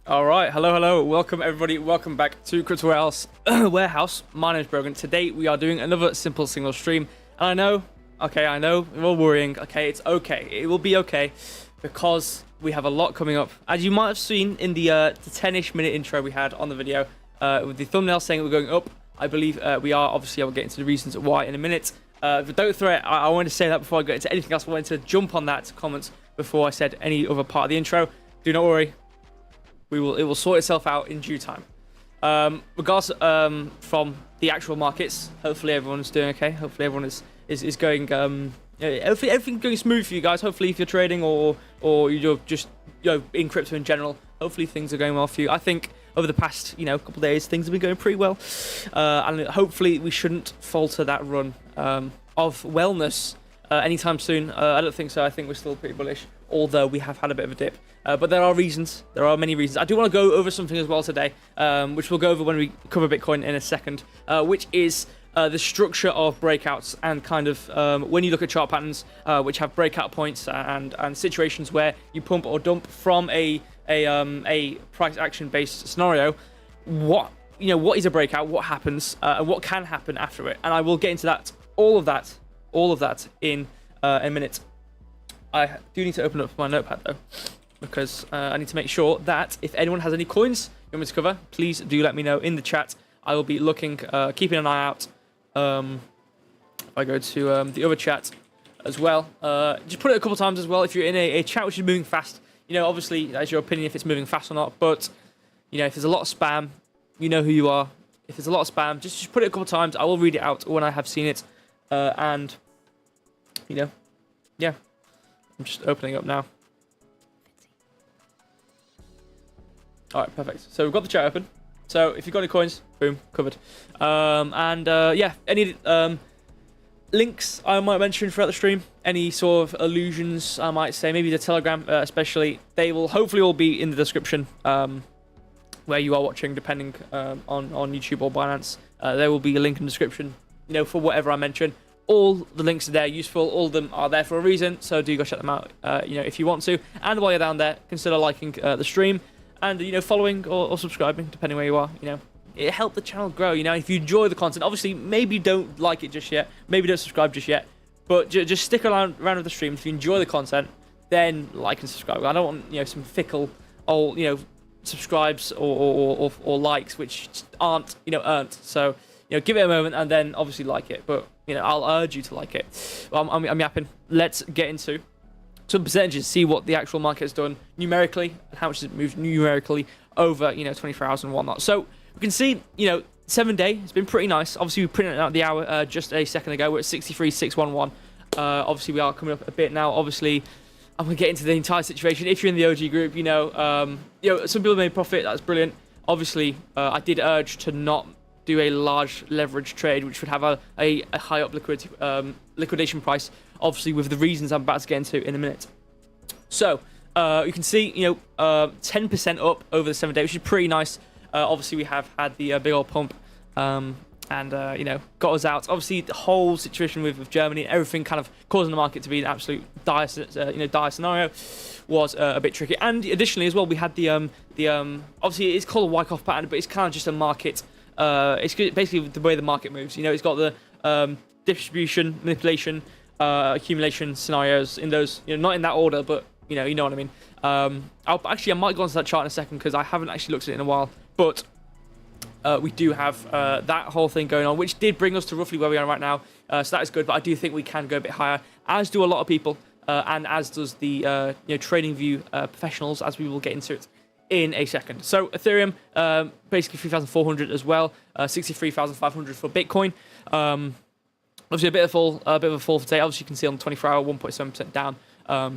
All right, hello, welcome everybody, welcome back to Crypto Warehouse. My name is Brogan. Today we are doing another simple single stream, and I know, we're all worrying. Okay, it's okay, it will be okay, because we have a lot coming up. As you might have seen in the 10-ish minute intro we had on the video, with the thumbnail saying we're going up. I believe we are. Obviously, I will get into the reasons why in a minute. But don't throw it. I wanted to say that before I get into anything else. I wanted to jump on that comments before I said any other part of the intro. Do not worry. It will sort itself out in due time. Regardless from the actual markets, hopefully everyone's doing okay. Hopefully everyone is going. Hopefully everything's going smooth for you guys. Hopefully if you're trading or you're just in crypto in general, hopefully things are going well for you. I think over the past couple of days things have been going pretty well, and hopefully we shouldn't falter that run of wellness anytime soon. I don't think so. I think we're still pretty bullish, although we have had a bit of a dip. But there are reasons. There are many reasons. I do want to go over something as well today, which we'll go over when we cover Bitcoin in a second, which is the structure of breakouts and kind of when you look at chart patterns which have breakout points and situations where you pump or dump from a price action based scenario. What is a breakout? What happens? And what can happen after it? And I will get into that, all of that in a minute. I do need to open up my notepad though, because I need to make sure that if anyone has any coins you want me to cover, please do let me know in the chat. I will be looking, keeping an eye out. If I go to the other chat as well, just put it a couple times as well. If you're in a chat which is moving fast, obviously that's your opinion if it's moving fast or not. But if there's a lot of spam, you know who you are. If there's a lot of spam, just put it a couple times. I will read it out when I have seen it, and yeah. I'm just opening up now. All right, perfect. So we've got the chat open. So if you've got any coins, boom, covered. Any links I might mention throughout the stream, any sort of allusions I might say, maybe the Telegram especially, they will hopefully all be in the description where you are watching, depending on YouTube or Binance. There will be a link in the description, for whatever I mention. All the links are there, useful. All of them are there for a reason, so do go check them out, if you want to. And while you're down there, consider liking the stream and following or subscribing, depending where you are. It helps the channel grow. If you enjoy the content, obviously maybe don't like it just yet, maybe don't subscribe just yet, but just stick around with the stream. If you enjoy the content, then like and subscribe. I don't want some fickle old subscribes or likes which aren't earned. So give it a moment and then obviously like it. But I'll urge you to like it. I'm yapping. Let's get into some percentages, see what the actual market has done numerically and how much it's moved numerically over 24 hours and whatnot. So we can see 7-day has been pretty nice. Obviously we printed out the hour just a second ago. We're at 63,611. Obviously we are coming up a bit now. Obviously I'm gonna get into the entire situation. If you're in the OG group, some people made profit. That's brilliant. Obviously I did urge to not do a large leverage trade, which would have a high up liquidation price, obviously with the reasons I'm about to get into in a minute. So you can see 10% up over the 7 day, which is pretty nice. Obviously we have had the big old pump and got us out. Obviously the whole situation with Germany and everything kind of causing the market to be an absolute dire scenario was a bit tricky. And additionally as well, we had the obviously it's called a Wyckoff pattern, but it's kind of just a market. It's basically the way the market moves. It's got the distribution, manipulation, accumulation scenarios in those, not in that order, but you know what I mean. I might go onto that chart in a second because I haven't actually looked at it in a while, but we do have that whole thing going on, which did bring us to roughly where we are right now. So that is good, but I do think we can go a bit higher, as do a lot of people, and as does the TradingView professionals, as we will get into it in a second. So Ethereum, basically 3,400 as well, 63,500 for Bitcoin. Obviously a bit of a fall for today. Obviously you can see on the 24-hour 1.7% down,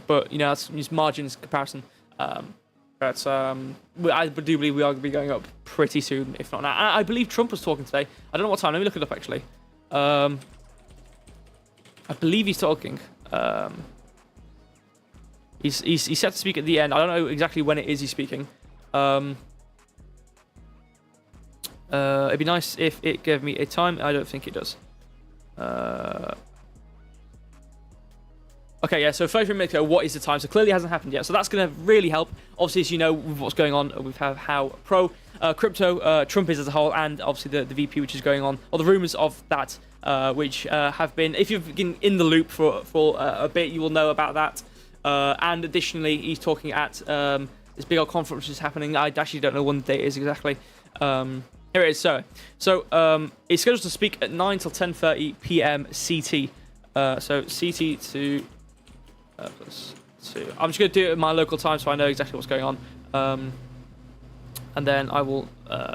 but that's just margins comparison. But I do believe we are going to be going up pretty soon, if not now. I believe Trump was talking today. I don't know what time. Let me look it up actually. I believe he's talking. He's set to speak at the end. I don't know exactly when it is he's speaking. It'd be nice if it gave me a time. I don't think it does. Okay, yeah, so 33 minutes ago, what is the time? So clearly it hasn't happened yet. So that's going to really help. obviously, as you know, with what's going on, we have how pro crypto Trump is as a whole, and obviously the VP which is going on, or the rumors of that, which have been, if you've been in the loop for a bit, you will know about that. And additionally, he's talking at this big old conference which is happening. I actually don't know when the date is exactly. Here it is. So it's scheduled to speak at 9 till 10:30 p.m. CT. So CT to plus 2. I'm just going to do it at my local time so I know exactly what's going on. And then I will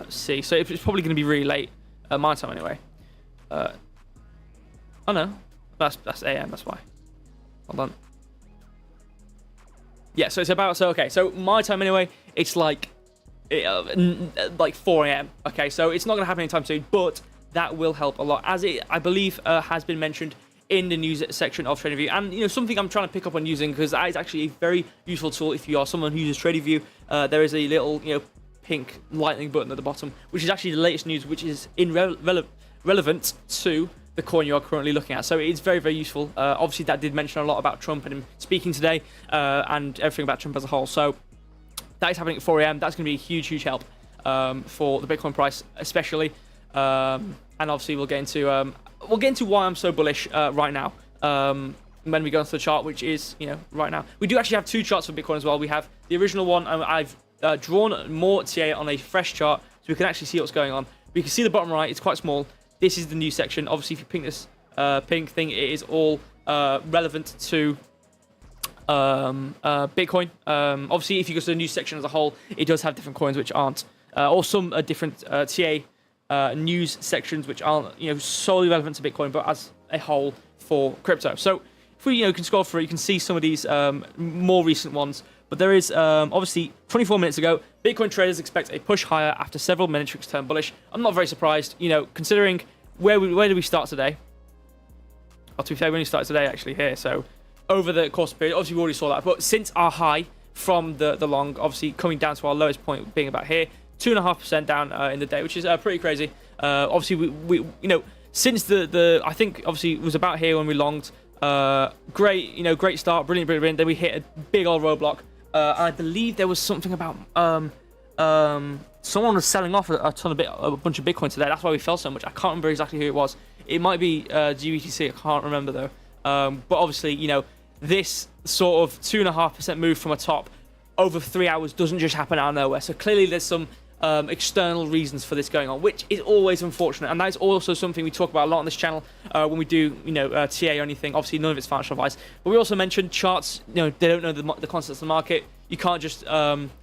see. So it's probably going to be really late at my time anyway. Oh no, that's AM. That's why. Hold on. Yeah, so it's about so my time anyway. It's like 4 AM. Okay, so it's not going to happen anytime soon, but that will help a lot, as it, I believe, has been mentioned in the news section of TradingView, and something I'm trying to pick up on using, because that is actually a very useful tool if you are someone who uses TradingView. There is a little pink lightning button at the bottom, which is actually the latest news, which is relevant to the coin you are currently looking at. So it's very, very useful. Obviously, that did mention a lot about Trump and him speaking today, and everything about Trump as a whole. So that is happening at 4 AM. That's going to be a huge, huge help for the Bitcoin price, especially. And obviously, we'll get into why I'm so bullish right now. When we go into the chart, which is right now, we do actually have 2 charts for Bitcoin as well. We have the original one, and I've drawn more TA on a fresh chart, so we can actually see what's going on. We can see the bottom right; it's quite small. This is the new section. Obviously, if you ping this pink thing, it is all relevant to Bitcoin. Obviously, if you go to the new section as a whole, it does have different coins which aren't, or some different TA news sections which aren't solely relevant to Bitcoin, but as a whole for crypto. So if we can scroll through, you can see some of these more recent ones. But there is obviously 24 minutes ago, Bitcoin traders expect a push higher after several metrics turn bullish. I'm not very surprised, considering where did we start today? Oh, to be fair, we only started today actually here. So over the course of the period, obviously we already saw that. But since our high from the long, obviously coming down to our lowest point being about here, 2.5% down in the day, which is pretty crazy. Obviously we since the I think obviously it was about here when we longed. Great start, brilliant. Then we hit a big old roadblock. I believe there was something about someone was selling off a bunch of Bitcoin today. That's why we fell so much. I can't remember exactly who it was. It might be GBTC. I can't remember though. But obviously, this sort of 2.5% move from a top over 3 hours doesn't just happen out of nowhere. So clearly, there's some external reasons for this going on, which is always unfortunate, and that is also something we talk about a lot on this channel when we do TA or anything. Obviously none of it's financial advice, but we also mentioned charts. They don't know the concepts of the market. You can't just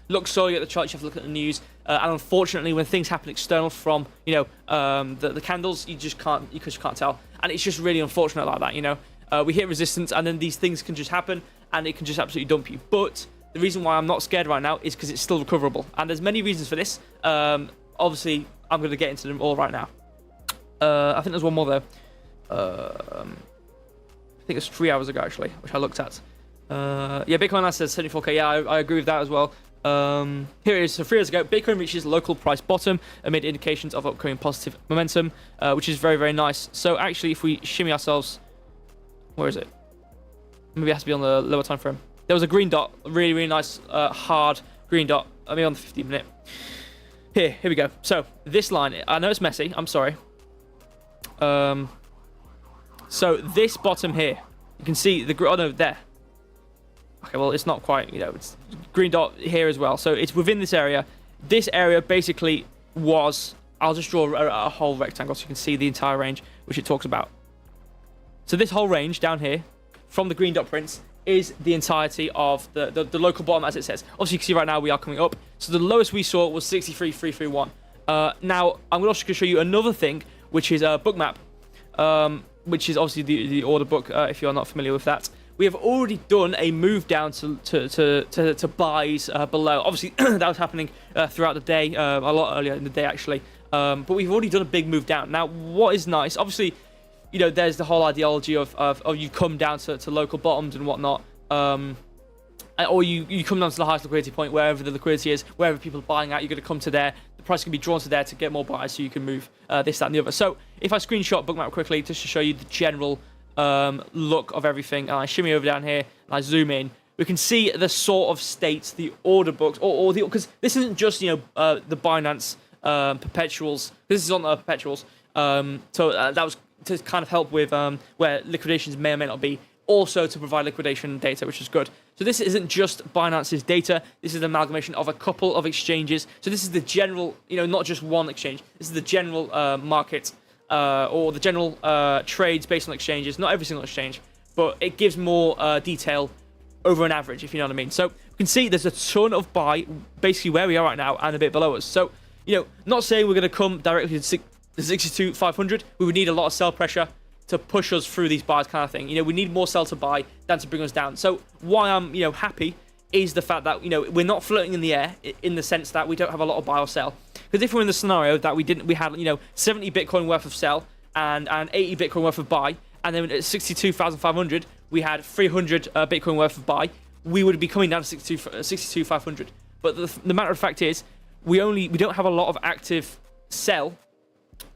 look solely at the charts. You have to look at the news, and unfortunately when things happen external from the candles, you can't tell, and it's just really unfortunate like that. We hit resistance, and then these things can just happen, and it can just absolutely dump you. But the reason why I'm not scared right now is because it's still recoverable. And there's many reasons for this. Obviously, I'm going to get into them all right now. I think there's one more, though. I think it's 3 hours ago, actually, which I looked at. Bitcoin last says 74k. Yeah, I agree with that as well. Here it is. So 3 years ago, Bitcoin reaches local price bottom amid indications of upcoming positive momentum, which is very, very nice. So actually, if we shimmy ourselves... Where is it? Maybe it has to be on the lower time frame. There was a green dot, really, really nice, hard green dot. I mean, on the 15-minute. Here we go. So this line, I know it's messy. I'm sorry. So this bottom here, you can see the there. Okay, well, it's not quite. It's green dot here as well. So it's within this area. This area basically was. I'll just draw a whole rectangle so you can see the entire range, which it talks about. So this whole range down here, from the green dot prints, is the entirety of the local bottom, as it says. Obviously, you can see right now we are coming up. So the lowest we saw was 63,331. Now, I'm also going to show you another thing, which is a Bookmap, which is obviously the order book, if you're not familiar with that. We have already done a move down to buys below. Obviously, that was happening throughout the day, a lot earlier in the day, actually. But we've already done a big move down. Now, what is nice, obviously, there's the whole ideology of you come down to local bottoms and whatnot, or you come down to the highest liquidity point, wherever the liquidity is, wherever people are buying out, you're going to come to there. The price can be drawn to there to get more buyers, so you can move this, that, and the other. So if I screenshot Bookmap quickly, just to show you the general look of everything, and I shimmy over down here, and I zoom in, we can see the sort of states, the order books, or the, because this isn't just the Binance perpetuals. This is on the perpetuals. So that was to kind of help with where liquidations may or may not be. Also to provide liquidation data, which is good. So this isn't just Binance's data. This is an amalgamation of a couple of exchanges. So this is the general, not just one exchange. This is the general market or the general trades based on exchanges. Not every single exchange, but it gives more detail over an average, if you know what I mean. So you can see there's a ton of buy, basically where we are right now and a bit below us. So, not saying we're going to come directly to the 62,500. We would need a lot of sell pressure to push us through these buys kind of thing. We need more sell to buy than to bring us down. So why I'm, happy is the fact that, we're not floating in the air in the sense that we don't have a lot of buy or sell. Because if we're in the scenario that we had, 70 Bitcoin worth of sell and 80 Bitcoin worth of buy, and then at 62,500, we had 300 Bitcoin worth of buy, we would be coming down to 62,500. But the matter of fact is, we don't have a lot of active sell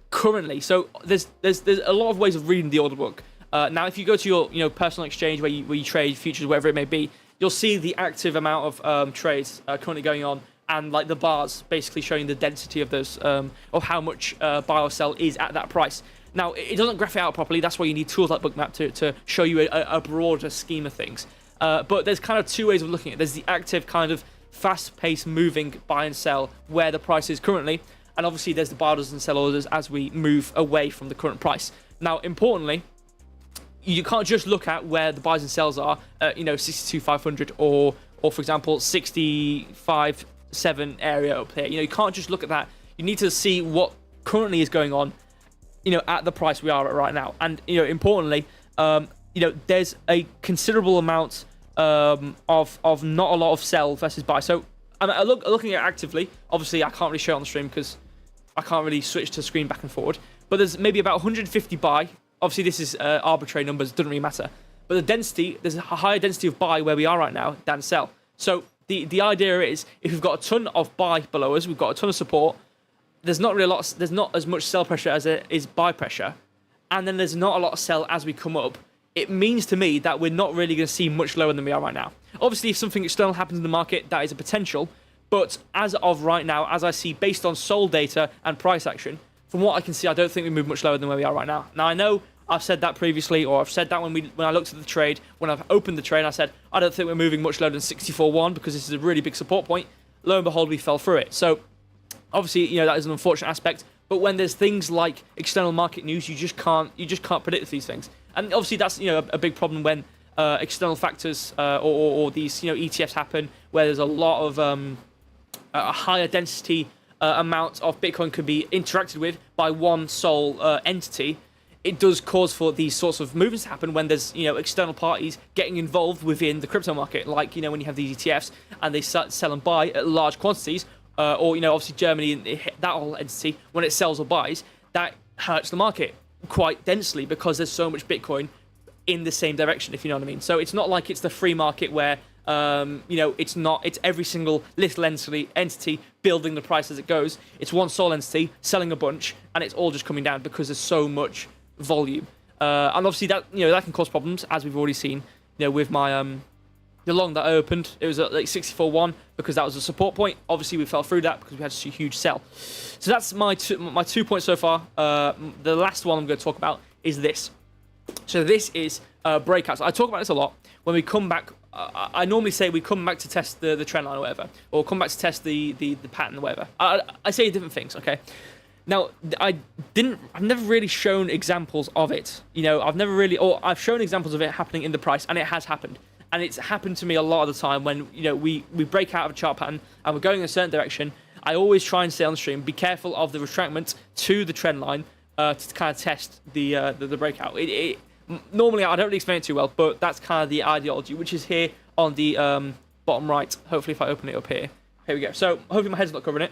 currently. So there's a lot of ways of reading the order book. Now, if you go to your personal exchange where you trade futures, whatever it may be, you'll see the active amount of trades currently going on, and like the bars basically showing the density of those, of how much buy or sell is at that price. Now, it doesn't graph it out properly. That's why you need tools like Bookmap to show you a broader scheme of things. But there's kind of two ways of looking at it. There's the active kind of fast-paced moving buy and sell where the price is currently. And obviously there's the buy orders and sell orders as we move away from the current price. Now, importantly, you can't just look at where the buys and sells are at, 62,500 or for example, 65.7 area up here. You can't just look at that. You need to see what currently is going on, at the price we are at right now. And, importantly, there's a considerable amount of not a lot of sell versus buy. So I'm looking at actively. Obviously, I can't really show it on the stream because I can't really switch to screen back and forward. But there's maybe about 150 buy. Obviously, this is arbitrary numbers. Doesn't really matter. But the density, there's a higher density of buy where we are right now than sell. So the idea is, if we've got a ton of buy below us, we've got a ton of support. There's not as much sell pressure as there is buy pressure, and then there's not a lot of sell as we come up. It means to me that we're not really going to see much lower than we are right now. Obviously, if something external happens in the market, that is a potential. But as of right now, as I see, based on sold data and price action, from what I can see, I don't think we move much lower than where we are right now. Now, I know I've said that previously, or I've said that when I looked at the trade, when I've opened the trade, I said, I don't think we're moving much lower than 64.1 because this is a really big support point. Lo and behold, we fell through it. So, obviously, that is an unfortunate aspect. But when there's things like external market news, you just can't predict these things. And obviously, that's a big problem when external factors or these ETFs happen, where there's a lot of a higher density amount of Bitcoin can be interacted with by one sole entity. It does cause for these sorts of movements to happen when there's external parties getting involved within the crypto market, like when you have these ETFs and they sell and buy at large quantities, or obviously Germany, that whole entity, when it sells or buys, that hurts the market quite densely because there's so much Bitcoin in the same direction, if you know what I mean. So it's not like it's the free market where it's every single little entity building the price as it goes. It's one sole entity selling a bunch, and it's all just coming down because there's so much volume. And obviously that that can cause problems, as we've already seen. With my the long that I opened, it was at like 64.1 because that was a support point. Obviously, we fell through that because we had such a huge sell. So that's my 2 points so far. The last one I'm going to talk about is this. So this is breakouts. I talk about this a lot. When we come back, I normally say we come back to test the trend line or whatever, or come back to test the pattern or whatever. I say different things, okay? Now, I've never really shown examples of it. I've shown examples of it happening in the price, and it has happened. And it's happened to me a lot of the time when, we break out of a chart pattern and we're going in a certain direction. I always try and say on the stream, be careful of the retracement to the trend line to kind of test the breakout. Normally, I don't really explain it too well, but that's kind of the ideology, which is here on the bottom right. Hopefully, if I open it up here. Here we go. So, hopefully my head's not covering it.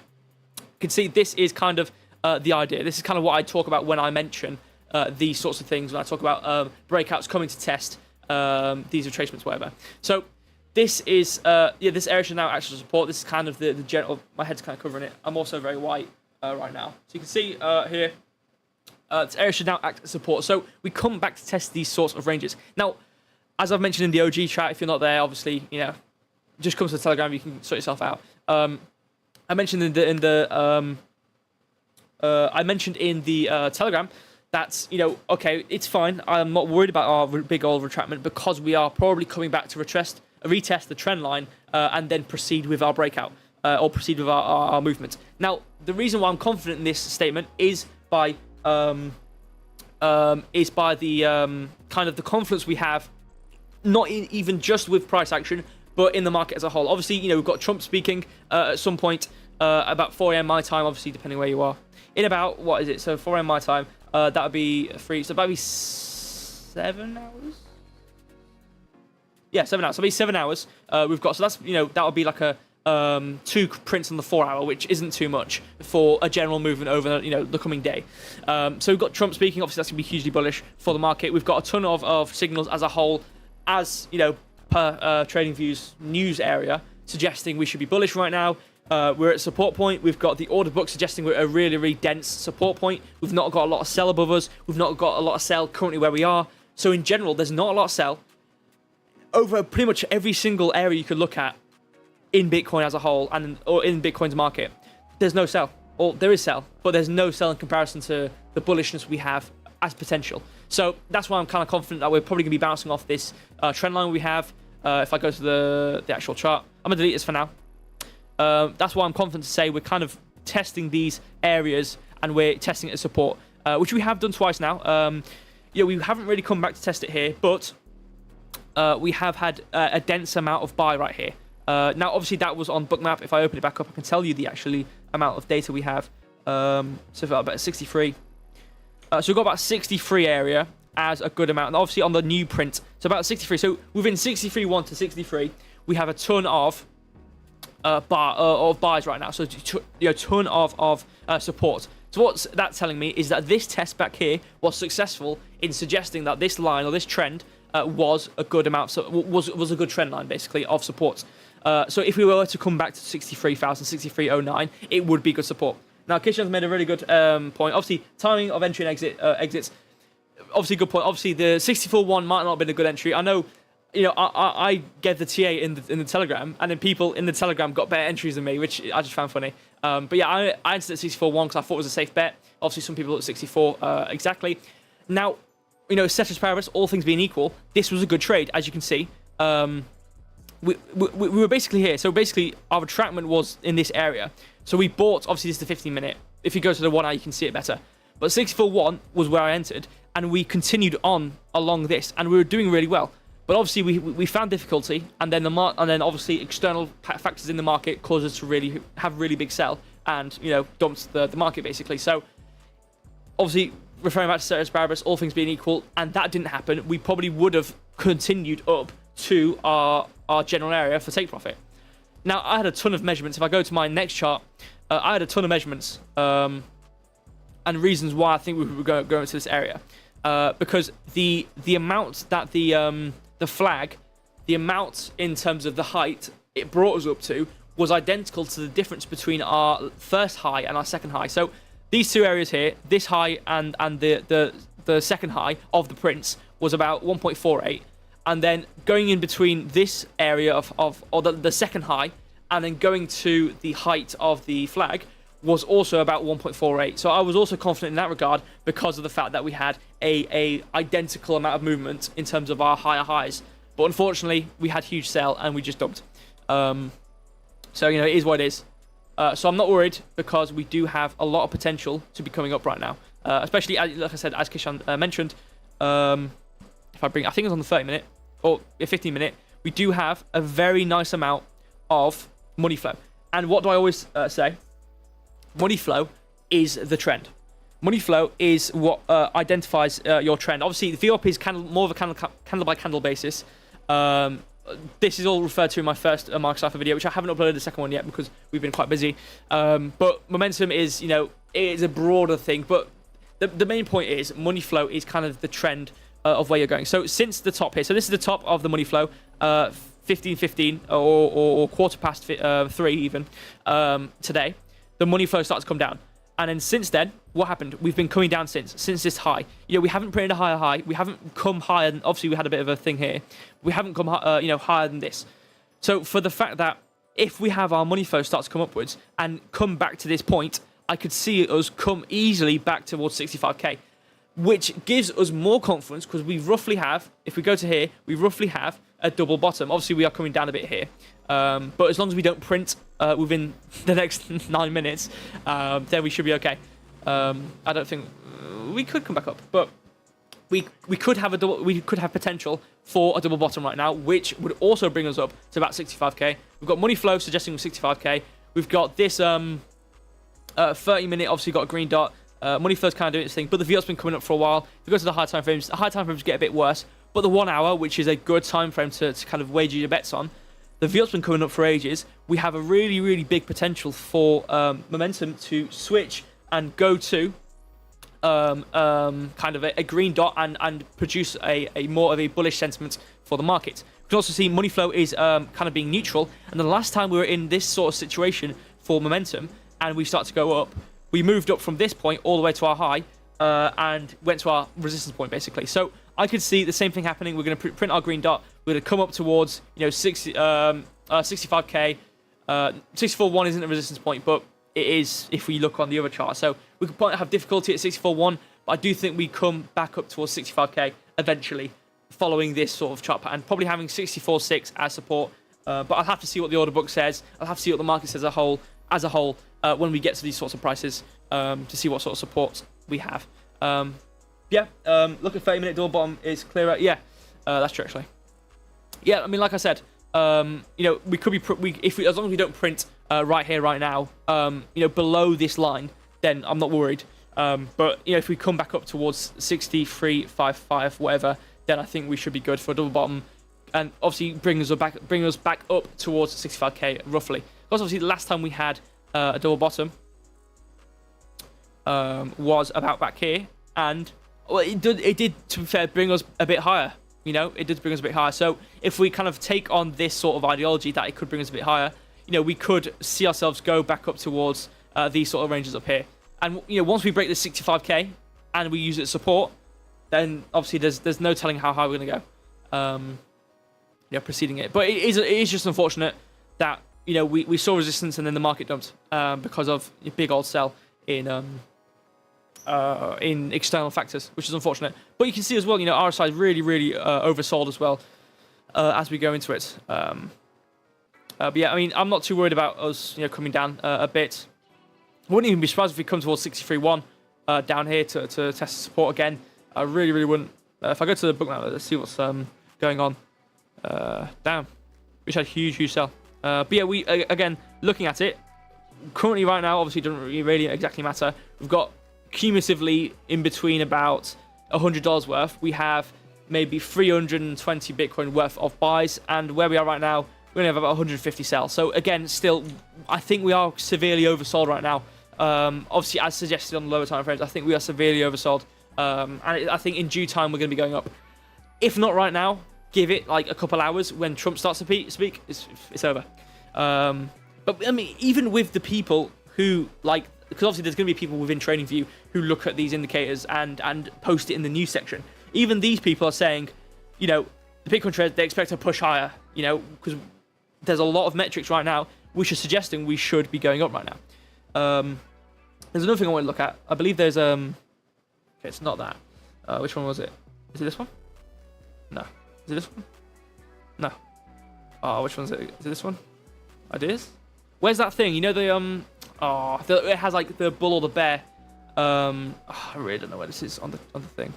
You can see this is kind of the idea. This is kind of what I talk about when I mention these sorts of things, when I talk about breakouts coming to test these retracements, whatever. So, this is, this area should now actually support. This is kind of the general, my head's kind of covering it. I'm also very white right now. So, you can see here, this area should now act as support. So we come back to test these sorts of ranges. Now, as I've mentioned in the OG chat, if you're not there, obviously, just come to the Telegram. You can sort yourself out. I mentioned in the Telegram that, okay, it's fine. I'm not worried about our big old retractment because we are probably coming back to retest the trend line and then proceed with our breakout or proceed with our movement. Now, the reason why I'm confident in this statement is by the kind of the confidence we have, not even just with price action, but in the market as a whole. Obviously, we've got Trump speaking at some point about 4 a.m. my time, obviously, depending where you are. In about, what is it? So 4 a.m. my time, that would be 3, so that'd be 7 hours? Yeah, 7 hours. So that'd be 7 hours we've got. So that's, that would be like a 2 prints on the 4 hour, which isn't too much for a general movement over, the coming day. So we've got Trump speaking. Obviously, that's going to be hugely bullish for the market. We've got a ton of signals as a whole, as, per TradingView's news area, suggesting we should be bullish right now. We're at support point. We've got the order book suggesting we're at a really, really dense support point. We've not got a lot of sell above us. We've not got a lot of sell currently where we are. So in general, there's not a lot of sell over pretty much every single area you could look at in Bitcoin as a whole or in Bitcoin's market. There's no sell. Or there is sell, but there's no sell in comparison to the bullishness we have as potential. So that's why I'm kind of confident that we're probably going to be bouncing off this trend line we have. If I go to the actual chart, I'm going to delete this for now. That's why I'm confident to say we're kind of testing these areas and we're testing it as support, which we have done twice now. We haven't really come back to test it here, but we have had a dense amount of buy right here. Now, obviously, that was on Bookmap. If I open it back up, I can tell you the actually amount of data we have. So about 63. So we've got about 63 area as a good amount. And obviously on the new print, so about 63. So within 63.1 to 63, we have a ton of buys right now. So a ton of support. So what's that telling me is that this test back here was successful in suggesting that this line or this trend was a good amount. So was a good trend line basically of support. So if we were to come back to 63,000, 63.09, it would be good support. Now, Kishan's made a really good point. Obviously, timing of entry and exits. Obviously, good point. Obviously, the 64.1 might not have been a good entry. I know, I gave the TA in the Telegram, and then people in the Telegram got better entries than me, which I just found funny. But yeah, I entered at 64.1 because I thought it was a safe bet. Obviously, some people at 64 exactly. Now, ceteris paribus, all things being equal, this was a good trade, as you can see. We were basically here. So basically, our retractment was in this area. So we bought, obviously this is the 15-minute. If you go to the 1 hour, you can see it better. But 64.1 was where I entered, and we continued on along this, and we were doing really well. But obviously, we found difficulty, and then obviously external factors in the market caused us to really have really big sell, and dumped the market basically. So obviously, referring back to ceteris paribus, all things being equal, and that didn't happen, we probably would have continued up to our general area for take profit. Now, I had a ton of measurements. If I go to my next chart, I had a ton of measurements and reasons why I think we would go into this area. Because the amount that the flag, the amount in terms of the height it brought us up to was identical to the difference between our first high and our second high. So these two areas here, this high and the second high of the prints was about 1.48. And then going in between this area or the second high, and then going to the height of the flag was also about 1.48. So I was also confident in that regard because of the fact that we had a identical amount of movement in terms of our higher highs. But unfortunately, we had huge sell and we just dumped. So it is what it is. So I'm not worried because we do have a lot of potential to be coming up right now. Especially, like I said, as Kishan mentioned, if I think it was on the 30-minute or 15-minute, we do have a very nice amount of money flow. And what do I always say? Money flow is the trend. Money flow is what identifies your trend. Obviously, the VWAP is more of a candle by candle basis. This is all referred to in my first Market Cypher video, which I haven't uploaded the second one yet because we've been quite busy. But momentum is, it is a broader thing. But the main point is money flow is kind of the trend of where you're going. So since the top here, so this is the top of the money flow, 15:15 or quarter past 3 even today. The money flow starts to come down, and then since then what happened? We've been coming down since this high. You know, we haven't printed a higher high. We haven't come higher than, obviously we had a bit of a thing here. We haven't come, higher than this. So for the fact that if we have our money flow start to come upwards and come back to this point, I could see us come easily back towards 65k, which gives us more confidence because we roughly have, if we go to here, we roughly have a double bottom. Obviously, we are coming down a bit here. But as long as we don't print within the next 9 minutes, then we should be okay. I don't think we could come back up, but we could have potential for a double bottom right now, which would also bring us up to about 65k. We've got money flow suggesting 65k. We've got this 30-minute, obviously got a green dot. Money flow's kind of doing its thing, but the VL's been coming up for a while. If we go to the high time frames, get a bit worse. But the 1 hour, which is a good time frame to kind of wager your bets on, the VL's been coming up for ages. We have a really, really big potential for momentum to switch and go to kind of a green dot and produce a more of a bullish sentiment for the market. We can also see money flow is kind of being neutral. And the last time we were in this sort of situation for momentum and we start to go up, we moved up from this point all the way to our high and went to our resistance point, basically. So I could see the same thing happening. We're going to print our green dot. We're going to come up towards, 65k. 64.1 isn't a resistance point, but it is if we look on the other chart. So we could have difficulty at 64.1, but I do think we come back up towards 65k eventually, following this sort of chart pattern. Probably having 64.6 as support, but I'll have to see what the order book says. I'll have to see what the market says as a whole when we get to these sorts of prices to see what sort of support we have. Look at 30-minute double bottom is clearer. Yeah, that's true actually. Yeah, I mean, like I said, we could be as long as we don't print right here, right now, below this line, then I'm not worried. But if we come back up towards 63.55, whatever, then I think we should be good for a double bottom, and obviously bring us back up towards 65k roughly. Because obviously the last time we had a double bottom was about back here, and it did to be fair bring us a bit higher. It did bring us a bit higher. So if we kind of take on this sort of ideology that it could bring us a bit higher, we could see ourselves go back up towards these sort of ranges up here. And once we break the 65k and we use it as support, then obviously there's no telling how high we're going to go. Preceding it. But it is just unfortunate that we saw resistance and then the market dumped because of a big old sell in external factors, which is unfortunate. But you can see as well, RSI is really, really oversold as well as we go into it. But yeah, I mean, I'm not too worried about us, coming down a bit. I wouldn't even be surprised if we come towards 63.1 down here to test the support again. I really, really wouldn't. If I go to the book now, let's see what's going on. Damn, we just had a huge sell. But yeah, we again looking at it currently right now. Obviously, doesn't really exactly matter. We've got cumulatively in between about $100 worth. We have maybe 320 Bitcoin worth of buys, and where we are right now, we only have about 150 sell. So again, still, I think we are severely oversold right now. Obviously, as suggested on the lower time frames, I think we are severely oversold. And I think in due time we're going to be going up. If not right now, give it like a couple hours when Trump starts to speak. It's over. But I mean, even with the people who because obviously there's going to be people within TradingView who look at these indicators and post it in the news section. Even these people are saying, the Bitcoin trade, they expect to push higher, because there's a lot of metrics right now which are suggesting we should be going up right now. There's another thing I want to look at. I believe there's okay, it's not that. Which one was it? Is it this one? No. Is it this one? No. Oh, which one is it? Is it this one? Ideas? Where's that thing? It has like the bull or the bear. I really don't know where this is on the thing.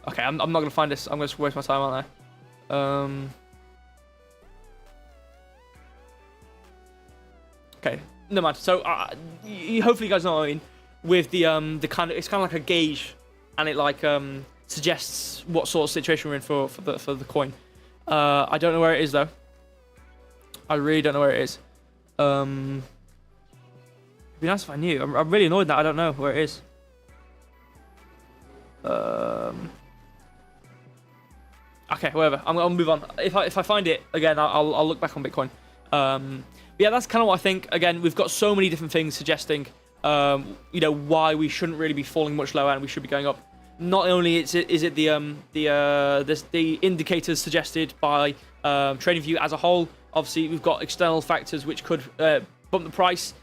Okay, I'm not gonna find this. I'm gonna just waste my time, aren't I? Okay, no matter. So hopefully you guys know what I mean. With the kind of, it's kind of like a gauge, and it suggests what sort of situation we're in for the coin. I don't know where it is though. I really don't know where it is. It'd be nice if I knew. I'm really annoyed that I don't know where it is. Okay, whatever. I'll move on. If I find it again, I'll look back on Bitcoin. yeah, that's kind of what I think. Again, we've got so many different things suggesting, why we shouldn't really be falling much lower and we should be going up. Not only is it the indicators suggested by TradingView as a whole. Obviously, we've got external factors which could bump the price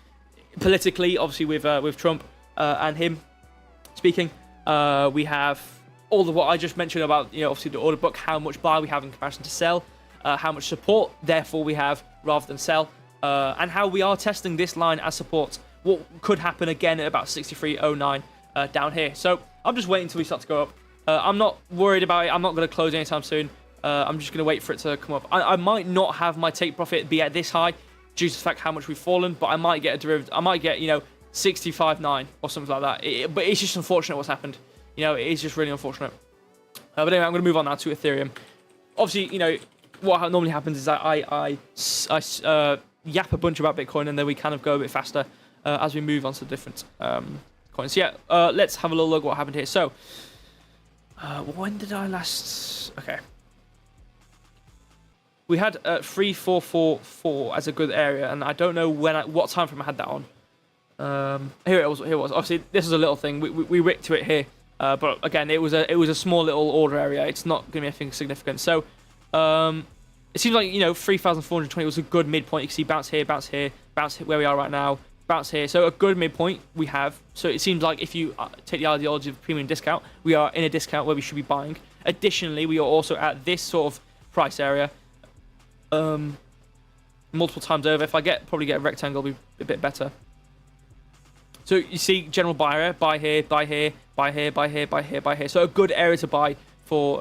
politically. Obviously, with Trump and him speaking, we have all of what I just mentioned about obviously the order book, how much buy we have in comparison to sell, how much support therefore we have rather than sell, and how we are testing this line as support. What could happen again at about 63.09 down here. So I'm just waiting until we start to go up. I'm not worried about it. I'm not going to close anytime soon. I'm just going to wait for it to come up. I might not have my take profit be at this high due to the fact how much we've fallen, but I might get a derivative. I might get 65.9 or something like that. But it's just unfortunate what's happened. It is just really unfortunate. But anyway, I'm going to move on now to Ethereum. Obviously, what normally happens is that I yap a bunch about Bitcoin, and then we kind of go a bit faster as we move on to the different coins. So yeah, let's have a little look at what happened here. So, when did I last... Okay. We had 3444 as a good area, and I don't know what time frame I had that on. Here it was. Obviously, this is a little thing. We ripped to it here, but again, it was a small little order area. It's not going to be anything significant. So, it seems like 3,420 was a good midpoint. You can see bounce here, bounce here, bounce here, where we are right now, bounce here. So a good midpoint we have. So it seems like if you take the ideology of premium discount, we are in a discount where we should be buying. Additionally, we are also at this sort of price area. Multiple times over. If I probably get a rectangle, it'll be a bit better. So you see general buy area, buy here, buy here, buy here, buy here, buy here, buy here. So a good area to buy for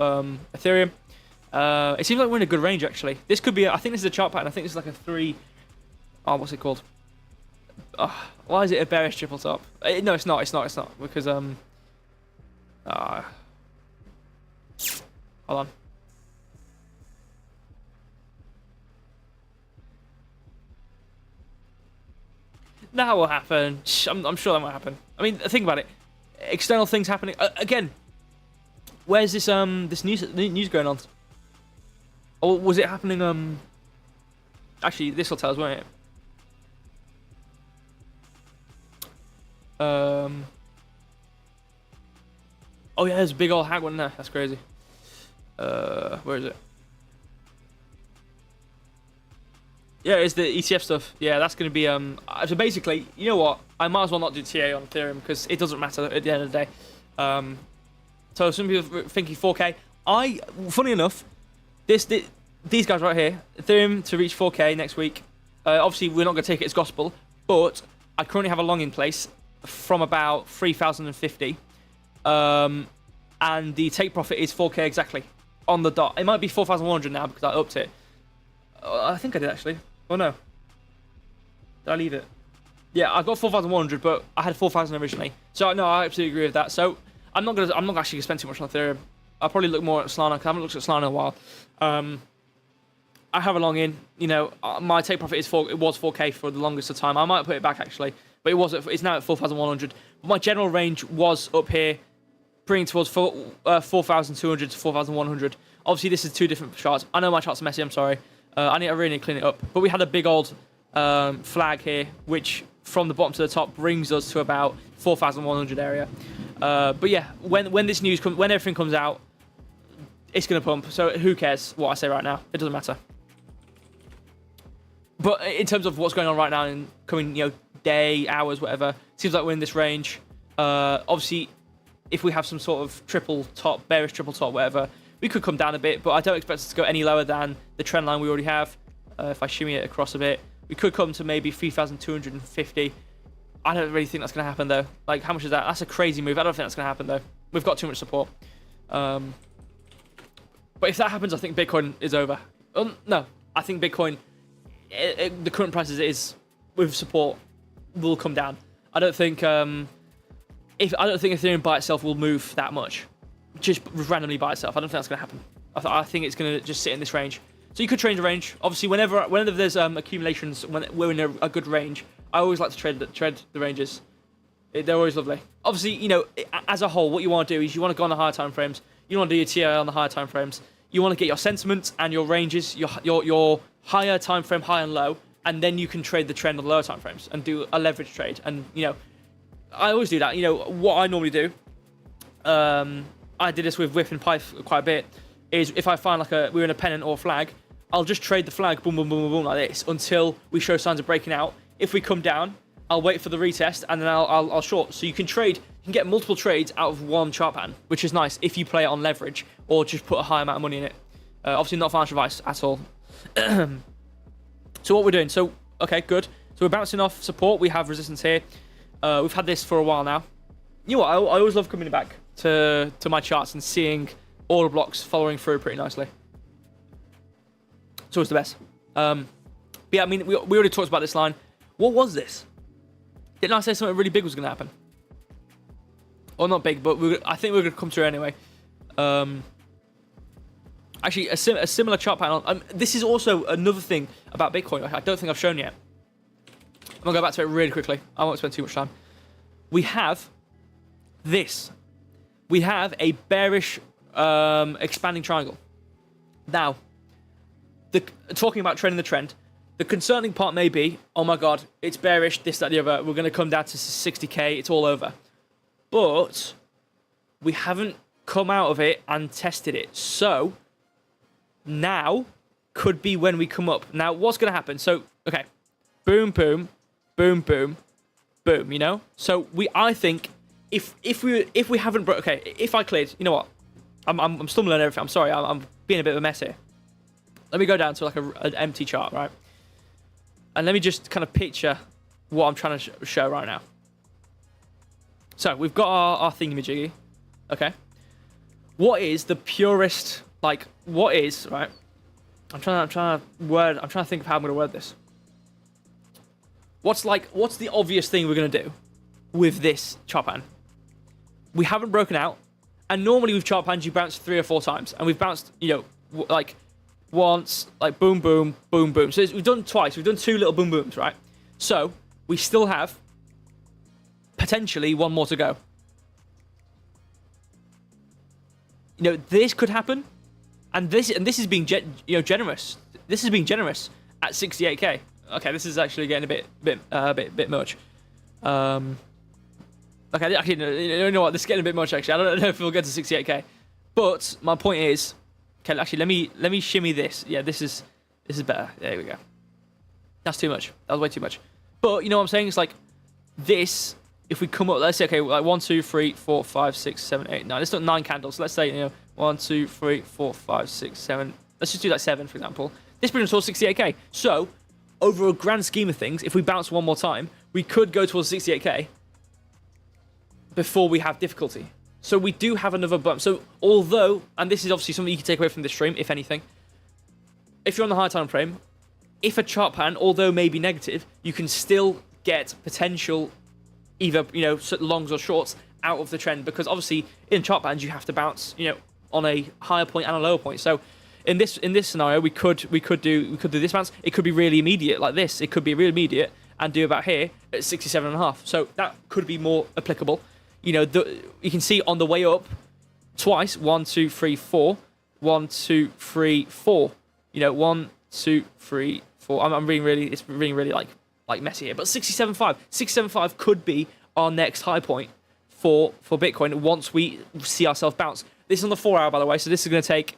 Ethereum. It seems like we're in a good range actually. This could be I think this is a chart pattern. I think this is like a 3. Oh, what's it called? Why is it a bearish triple top? No, it's not. It's not because hold on. That will happen. I'm sure that might happen. I mean, think about it. External things happening again. Where's this this news going on? Or was it happening? Actually, this will tell us, won't it? Oh yeah, there's a big old hack one there. That's crazy. Where is it? Yeah, it's the ETF stuff. Yeah, that's going to be so basically, you know what? I might as well not do TA on Ethereum because it doesn't matter at the end of the day. So some people are thinking 4K. Funny enough, these guys right here, Ethereum to reach 4K next week. Obviously, we're not going to take it as gospel, but I currently have a long in place from about 3,050, and the take profit is 4K exactly on the dot. It might be 4,100 now because I upped it. I think I did actually. Oh no, did I leave it? Yeah, I got 4,100, but I had 4,000 originally. So no, I absolutely agree with that. So I'm not actually gonna spend too much on Ethereum. I'll probably look more at Solana because I haven't looked at Solana in a while. I have a long in. My take profit is it was 4K for the longest of time. I might put it back actually, but it's now at 4,100. But my general range was up here, bringing towards 4,200 to 4,100. Obviously, this is two different charts. I know my chart's messy. I'm sorry. I really need to clean it up. But we had a big old flag here, which from the bottom to the top brings us to about 4,100 area. But yeah, when this news when everything comes out, it's gonna pump. So who cares what I say right now? It doesn't matter. But in terms of what's going on right now in coming, day, hours, whatever, seems like we're in this range. Obviously, if we have some sort of triple top, bearish triple top, whatever, we could come down a bit, but I don't expect us to go any lower than the trend line we already have. If I shimmy it across a bit, we could come to maybe 3,250. I don't really think that's going to happen, though. Like, how much is that? That's a crazy move. I don't think that's going to happen, though. We've got too much support. But if that happens, I think Bitcoin is over. No, I think Bitcoin, the current price as it is, with support, will come down. I don't think Ethereum by itself will move that much. Just randomly by itself. I don't think that's going to happen. I think it's going to just sit in this range. So you could trade a range. Obviously, whenever there's accumulations, when we're in a good range, I always like to trade the ranges. They're always lovely. Obviously, as a whole, what you want to do is you want to go on the higher time frames. You want to do your TI on the higher time frames. You want to get your sentiment and your ranges, your higher time frame, high and low, and then you can trade the trend on the lower time frames and do a leverage trade. And I always do that. What I normally do, I did this with Whip and Pipe quite a bit, is if I find like we're in a pennant or a flag, I'll just trade the flag, boom, boom, boom, boom, boom, like this, until we show signs of breaking out. If we come down, I'll wait for the retest, and then I'll short. So you can get multiple trades out of one chart pattern, which is nice if you play it on leverage or just put a high amount of money in it. Obviously not financial advice at all. So what we're doing, okay, good. So we're bouncing off support. We have resistance here. We've had this for a while now. You know what? I always love coming back to my charts and seeing order blocks following through pretty nicely. It's always the best. But yeah, I mean, we already talked about this line. What was this? Didn't I say something really big was going to happen? Or not big, but I think we're going to come through anyway. Actually, a similar chart pattern. This is also another thing about Bitcoin I don't think I've shown yet. I'm going to go back to it really quickly. I won't spend too much time. We have this. We have a bearish expanding triangle. Now, talking about trending the trend, the concerning part may be, oh my god, it's bearish, this, that, the other. We're going to come down to 60k, it's all over. But we haven't come out of it and tested it. So now could be when we come up. Now, what's going to happen? So, okay, boom, boom, boom, boom, boom. So I think if we haven't if I cleared, you know what? I'm stumbling everything. I'm sorry. I'm being a bit of a mess here. Let me go down to like an empty chart, right? And let me just kind of picture what I'm trying to show right now. So we've got our thingamajiggy. Okay. What is the purest, right? I'm trying to think of how I'm going to word this. What's the obvious thing we're going to do with this chart pattern? We haven't broken out. And normally with chart patterns, you bounce 3 or 4 times. And we've bounced, like once, like boom, boom, boom, boom. So we've done twice. We've done 2 little boom booms, right? So we still have potentially 1 more to go. This could happen. And this is being generous. This is being generous at 68k. Okay, this is actually getting a bit much. Okay, actually, you know what? This is getting a bit much. Actually, I don't know if we'll get to 68k. But my point is, okay. Actually, let me shimmy this. Yeah, this is better. There we go. That's too much. That was way too much. But you know what I'm saying? It's like this. If we come up, let's say, okay, like 1, 2, 3, 4, 5, 6, 7, 8, 9. Let's do 9 candles. So let's say 1, 2, 3, 4, 5, 6, 7. Let's just do like 7, for example. This brings us towards 68k. So over a grand scheme of things, if we bounce 1 more time, we could go towards 68k before we have difficulty. So we do have another bump. So although, and this is obviously something you can take away from this stream, if anything, if you're on the high time frame, if a chart pattern, although maybe negative, you can still get potential either, longs or shorts out of the trend, because obviously in chart patterns you have to bounce, on a higher point and a lower point. So in this scenario, we could do this bounce. It could be really immediate like this. It could be really immediate and do about here at 67.5. So that could be more applicable. You can see on the way up twice, 1, 2, 3, 4, 1, 2, 3, 4. 1, 2, 3, 4. I'm reading really like messy here, but 67.5 could be our next high point for Bitcoin once we see ourselves bounce. This is on the 4 hour, by the way, so this is going to take,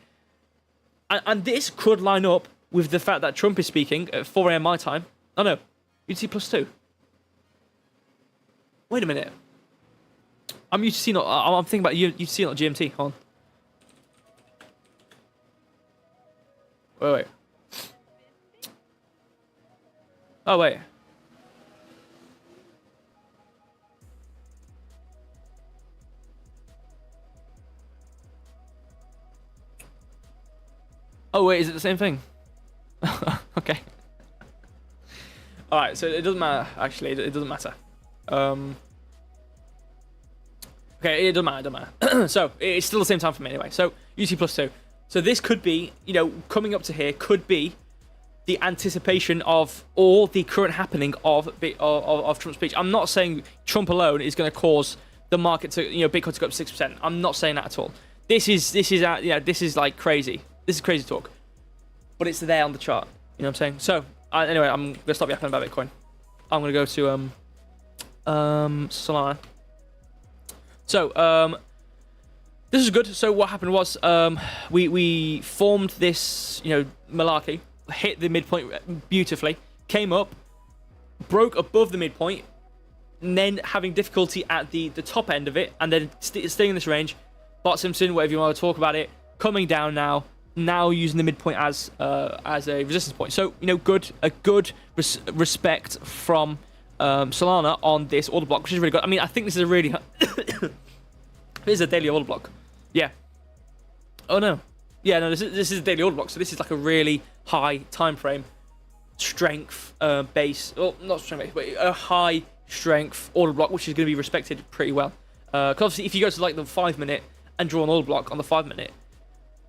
and this could line up with the fact that Trump is speaking at 4 a.m. my time. Oh no, UTC +2. Wait a minute. I'm UTC not. I'm thinking about UTC not GMT. Hold on. Wait. Oh wait. Oh wait, is it the same thing? Okay. Alright, so it doesn't matter, actually, it doesn't matter. Okay, it doesn't matter. So, it's still the same time for me anyway. So, UT +2. So this could be, coming up to here, could be the anticipation of, or the current happening of Trump's speech. I'm not saying Trump alone is going to cause the market to, Bitcoin to go up 6%. I'm not saying that at all. This is like crazy. This is crazy talk. But it's there on the chart. You know what I'm saying? So, Anyway, I'm gonna stop yapping about Bitcoin. I'm gonna go to Solana. So this is good. So what happened was we formed this, malarkey, hit the midpoint beautifully, came up, broke above the midpoint, and then having difficulty at the top end of it, and then staying in this range. Bart Simpson, whatever you want to talk about it, coming down now using the midpoint as a resistance point. So a good respect from Solana on this order block, which is really good. I mean, I think this is a really this is a daily order block. Yeah. Oh no. Yeah, no. This is a daily order block. So this is like a really high time frame strength base. Well, not strength base, but a high strength order block, which is going to be respected pretty well. Because obviously, if you go to like the 5 minute and draw an order block on the 5 minute,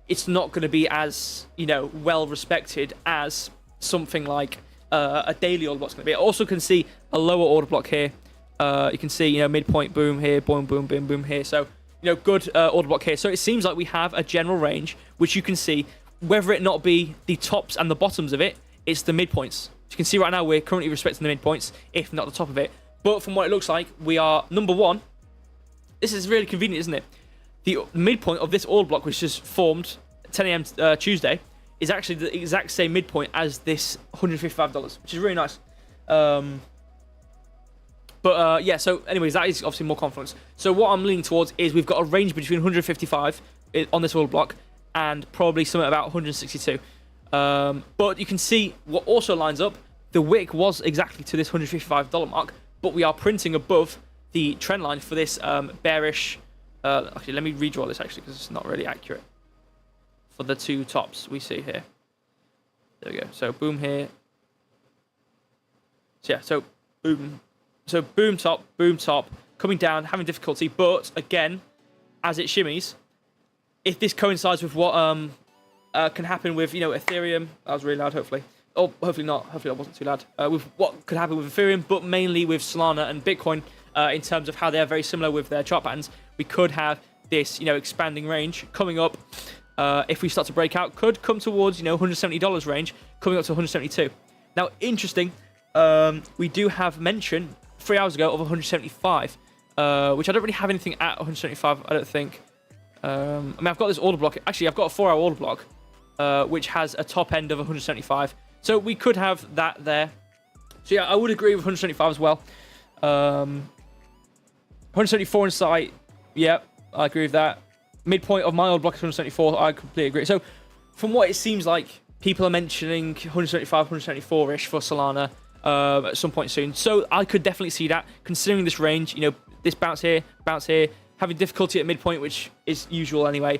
it's not going to be as well respected as something like a daily order block's going to be. I also can see a lower order block here. You can see midpoint boom here, boom boom boom boom here. So good order block here. So it seems like we have a general range, which you can see, whether it not be the tops and the bottoms of it, it's the midpoints. You can see right now we're currently respecting the midpoints, if not the top of it. But from what it looks like, we are number one. This is really convenient, isn't it? The midpoint of this order block, which just formed 10 a.m. Tuesday, is actually the exact same midpoint as this $155, which is really nice. Yeah, so anyways, that is obviously more confidence. So what I'm leaning towards is we've got a range between 155 on this order block and probably something about 162. But you can see what also lines up. The wick was exactly to this $155 mark, but we are printing above the trend line for this bearish. Actually, let me redraw this actually because it's not really accurate for the two tops we see here. There we go. So boom here. So yeah, so boom. So boom top, coming down, having difficulty, but again, as it shimmies, if this coincides with what can happen with Ethereum, that was really loud, hopefully. Oh, hopefully not. Hopefully that wasn't too loud. With what could happen with Ethereum, but mainly with Solana and Bitcoin, in terms of how they are very similar with their chart patterns, we could have this expanding range coming up. If we start to break out, could come towards $170 range, coming up to 172. Now, interesting. We do have mention 3 hours ago of 175, which I don't really have anything at 175. I don't think. I mean, I've got this order block. Actually, I've got a 4-hour order block, which has a top end of 175. So we could have that there. So yeah, I would agree with 175 as well. 174 in sight. Yeah, I agree with that. Midpoint of my order block is 174. I completely agree. So from what it seems like, people are mentioning 175, 174-ish for Solana at some point soon. So I could definitely see that, considering this range. This bounce here, having difficulty at midpoint, which is usual anyway.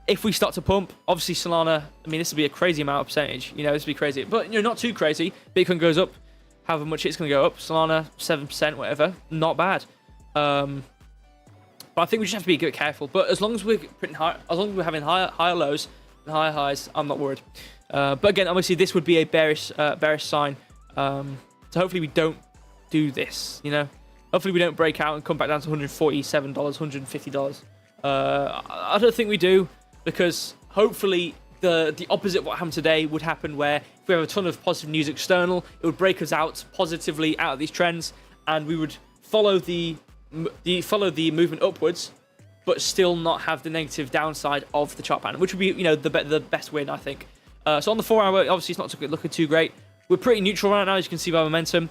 If we start to pump, obviously Solana, I mean, this will be a crazy amount of percentage. This will be crazy. But, not too crazy. Bitcoin goes up, however much it's going to go up. Solana, 7%, whatever. Not bad. But I think we just have to be a bit careful. But as long as we're printing high, as long as we're having higher lows and higher highs, I'm not worried. But again, obviously, this would be a bearish sign. So hopefully we don't do this, Hopefully we don't break out and come back down to $147, $150. I don't think we do, because hopefully the opposite of what happened today would happen, where if we have a ton of positive news external, it would break us out positively out of these trends, and we would follow the movement upwards, but still not have the negative downside of the chart pattern, which would be the best win, I think. So on the 4-hour, obviously it's not looking too great. We're pretty neutral right now, as you can see by momentum,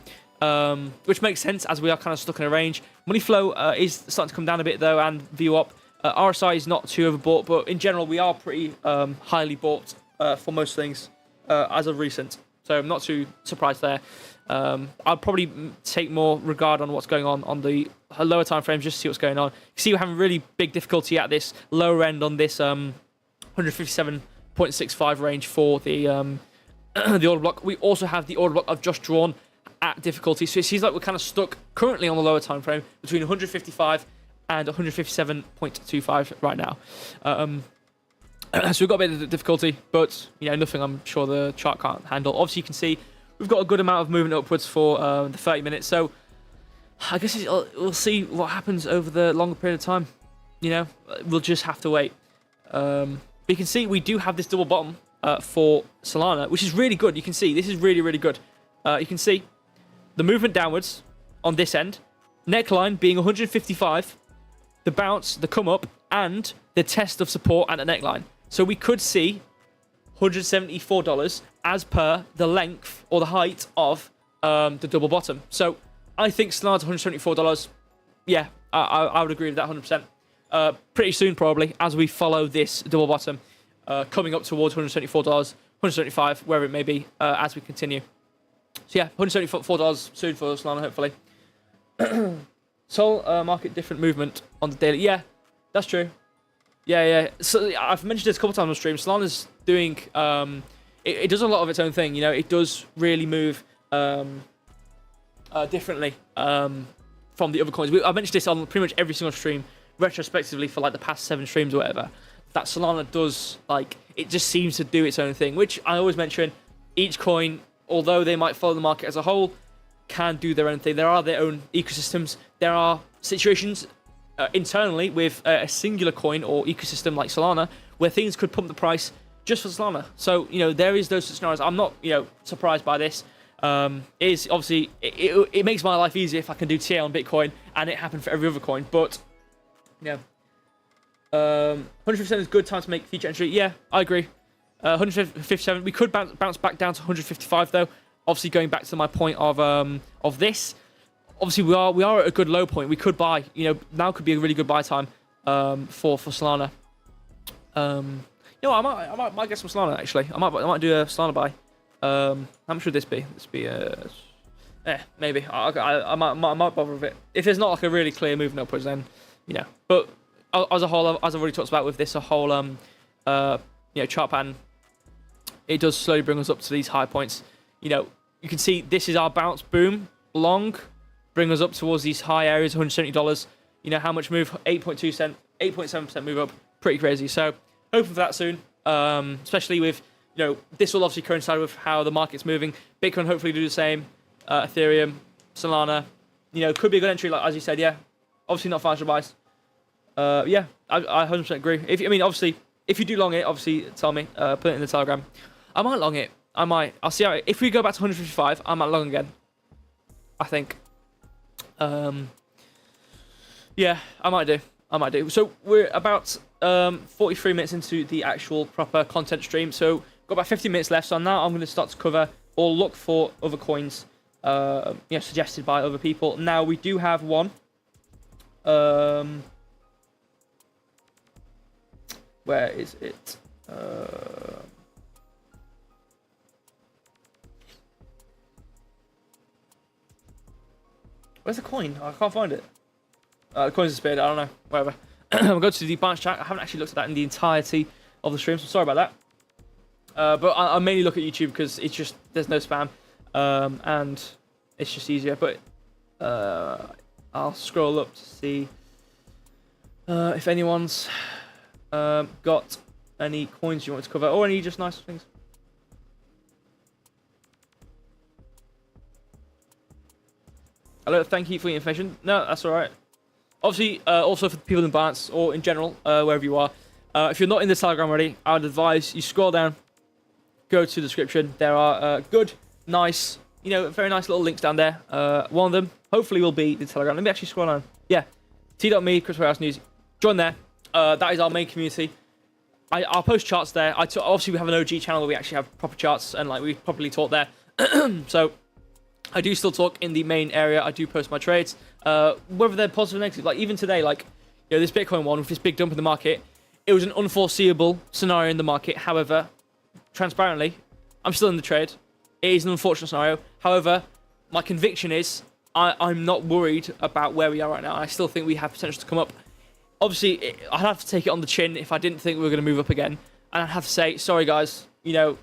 which makes sense as we are kind of stuck in a range. Money flow is starting to come down a bit though, and VWAP. RSI is not too overbought, but in general we are pretty highly bought for most things as of recent. So I'm not too surprised there. I'll probably take more regard on what's going on the lower time frames, just to see what's going on. You see we're having really big difficulty at this lower end on this 157.65 range for the the order block. We also have the order block I've just drawn at difficulty. So it seems like we're kind of stuck currently on the lower time frame between 155 and 157.25 right now. So we've got a bit of difficulty, but nothing I'm sure the chart can't handle. Obviously, you can see we've got a good amount of movement upwards for the 30 minutes. So I guess we'll see what happens over the longer period of time. We'll just have to wait. But you can see we do have this double bottom for Solana, which is really good. You can see this is really, really good. You can see the movement downwards on this end, neckline being 155, the bounce, the come up, and the test of support at the neckline. So we could see $174 as per the length or the height of the double bottom. So I think Solana's $174. Yeah, I would agree with that 100%. Pretty soon, probably, as we follow this double bottom, coming up towards $174, $175, wherever it may be, as we continue. So yeah, $174 soon for Solana, hopefully. Sol market different movement on the daily. Yeah, that's true. Yeah. So I've mentioned this a couple times on stream. Solana's doing it does a lot of its own thing. You know, it does really move differently from the other coins. I mentioned this on pretty much every single stream, retrospectively for like the past 7 streams or whatever. That Solana does, like, it just seems to do its own thing, which I always mention. Each coin, although they might follow the market as a whole, can do their own thing. There are their own ecosystems. There are situations internally with a singular coin or ecosystem like Solana where things could pump the price just for Solana. So, you know, there is those scenarios. I'm not, you know, surprised by this. Is obviously it makes my life easier if I can do TA on Bitcoin and it happened for every other coin. But yeah, 100% is good time to make feature entry. Yeah, I agree. 157. We could bounce back down to 155 though. Obviously, going back to my point of this, obviously we are at a good low point. We could buy. You know, now could be a really good buy time for Solana. You know, I might get some Solana actually. I might do a Solana buy. How much would this be? This be maybe. I might bother with it. If there's not like a really clear movement upwards, then you know. But as a whole, as I've already talked about with this, a whole you know, chart pattern, it does slowly bring us up to these high points. You know, you can see this is our bounce boom long, bring us up towards these high areas, $170. You know how much move? 8.7% move up, pretty crazy. So hoping for that soon, especially with, you know, this will obviously coincide with how the market's moving. Bitcoin hopefully do the same. Ethereum, Solana, you know, could be a good entry, like as you said. Yeah, obviously not financial advice. Yeah, I 100% agree. Obviously, if you do long it, obviously tell me. Put it in the Telegram. I might long it. I'll see how. If we go back to 155, I might long again. I think. Yeah, I might do. So we're about 43 minutes into the actual proper content stream. So got about 15 minutes left. So now I'm going to start to cover or look for other coins, you know, suggested by other people. Now we do have one. Where is it? Where's the coin? I can't find it. The coin's disappeared. I don't know. Whatever. I'll go to the Binance chat. I haven't actually looked at that in the entirety of the stream, so sorry about that. But I mainly look at YouTube because it's just, there's no spam, and it's just easier. But I'll scroll up to see if anyone's got any coins you want to cover or any just nice things. Hello, thank you for your information. No, that's all right. Obviously, also for people in Binance or in general, wherever you are, if you're not in the Telegram already, I would advise you scroll down, go to the description. There are good, nice, you know, very nice little links down there. One of them, hopefully, will be the Telegram. Let me actually scroll down. Yeah, t.me, Crypto Warehouse News. Join there. That is our main community. I'll post charts there. Obviously, we have an OG channel where we actually have proper charts and like we properly talk there. So I do still talk in the main area. I do post my trades, whether they're positive or negative. Like even today, like, you know, this Bitcoin one with this big dump in the market, it was an unforeseeable scenario in the market. However, transparently, I'm still in the trade. It is an unfortunate scenario. However, my conviction is I'm not worried about where we are right now. I still think we have potential to come up. Obviously, I'd have to take it on the chin if I didn't think we were going to move up again. And I'd have to say, sorry guys, you know,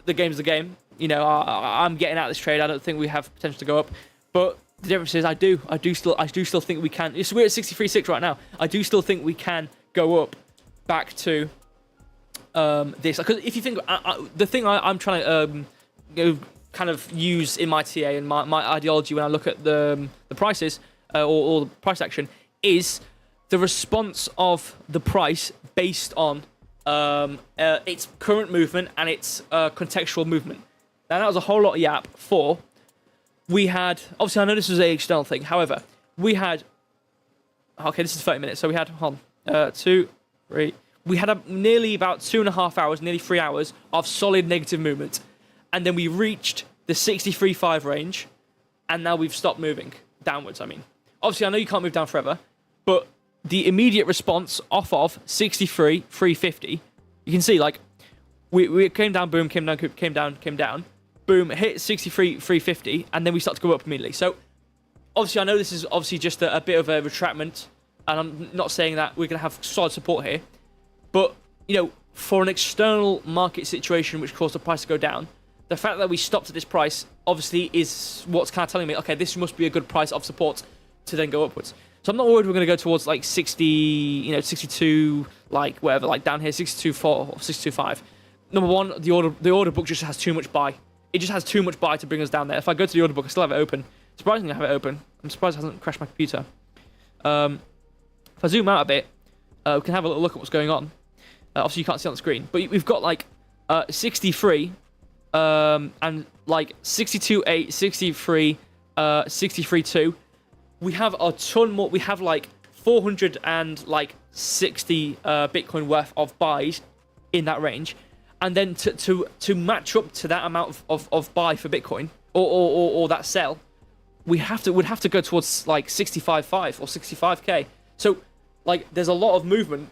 the game's the game. You know, I'm getting out of this trade. I don't think we have potential to go up. But the difference is I do still think we can. We're at 63.6 right now. I do still think we can go up back to this. Because if you think, the thing I'm trying to you know, kind of use in my TA and my ideology when I look at the prices or the price action is the response of the price based on its current movement and its contextual movement. Now, that was a whole lot of yap for... We had... Obviously, I know this was a external thing. However, we had... Okay, this is 30 minutes. So we had... Hold on. 2, 3... We had nearly about 2.5 hours, nearly 3 hours of solid negative movement. And then we reached the 63.5 range. And now we've stopped moving. Downwards, I mean. Obviously, I know you can't move down forever. But the immediate response off of 63.350... You can see, like... We came down, boom, came down. Boom, hit 63.350. And then we start to go up immediately. So, obviously, I know this is obviously just a bit of a retractment. And I'm not saying that we're going to have solid support here. But, you know, for an external market situation which caused the price to go down, the fact that we stopped at this price obviously is what's kind of telling me, okay, this must be a good price of support to then go upwards. So I'm not worried we're going to go towards like 60, you know, 62, like whatever, like down here, 62.4 or 62.5. Number one, the order book just has too much buy. It just has too much buy to bring us down there. If I go to the order book, I still have it open. Surprisingly, I have it open. I'm surprised it hasn't crashed my computer. If I zoom out a bit, we can have a little look at what's going on. Obviously, you can't see on the screen, but we've got like 63 and like 62.8, 63, 63.2. We have a ton more. We have like 460 Bitcoin worth of buys in that range, and then to match up to that amount of buy for Bitcoin or that sell, would have to go towards like 65.5 or 65k. So like there's a lot of movement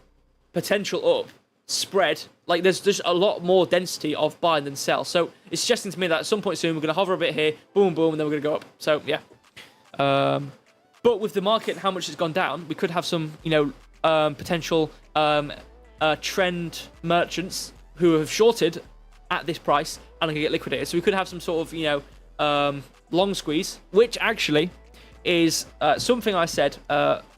potential up. Spread, like there's just a lot more density of buy than sell, so it's suggesting to me that at some point soon we're going to hover a bit here, boom boom, and then we're going to go up. So yeah, but with the market and how much it's gone down, we could have some, you know, potential trend merchants who have shorted at this price and are going to get liquidated. So we could have some sort of, you know, long squeeze, which actually is something I said.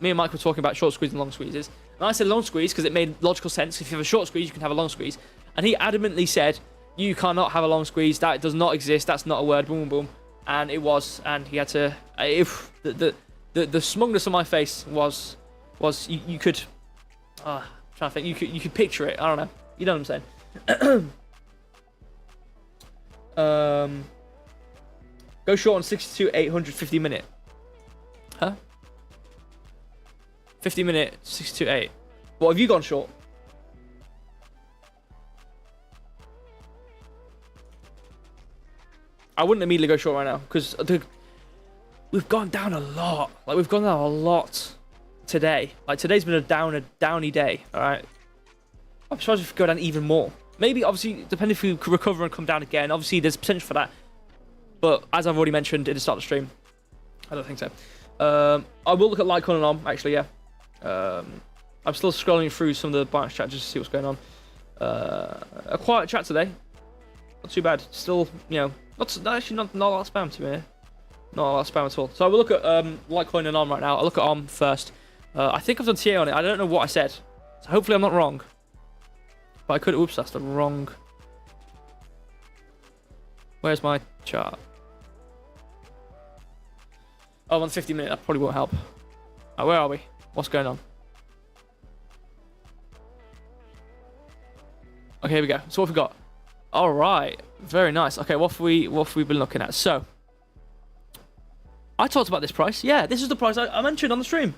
Me and Mike were talking about short squeeze and long squeezes. And I said long squeeze because it made logical sense. If you have a short squeeze, you can have a long squeeze. And he adamantly said, you cannot have a long squeeze. That does not exist. That's not a word. Boom, boom. And it was. And he had to... The smugness on my face was you could... I'm trying to think. You could picture it. I don't know. You know what I'm saying? Go short on 62.850 minute. Huh? 50 minute, 62.8. What, have you gone short? I wouldn't immediately go short right now, because we've gone down a lot. Like, we've gone down a lot today. Like, today's been a downy day, alright? I'm surprised if we go down even more. Maybe, obviously, depending if we could recover and come down again. Obviously, there's potential for that. But, as I've already mentioned at the start of the stream, I don't think so. I will look at Litecoin and ARM, actually, yeah. I'm still scrolling through some of the Binance chat just to see what's going on. A quiet chat today. Not too bad. Still, you know, not a lot of spam to me. Not a lot of spam at all. So I will look at Litecoin and ARM right now. I'll look at ARM first. I think I've done TA on it. I don't know what I said. So hopefully I'm not wrong. But I could... Oops, that's the wrong... Where's my chart? Oh, I'm on 50 minutes. That probably won't help. Where are we? What's going on? Okay, here we go. So what have we got? All right, very nice. Okay, what have we been looking at? So, I talked about this price. Yeah, this is the price I mentioned on the stream.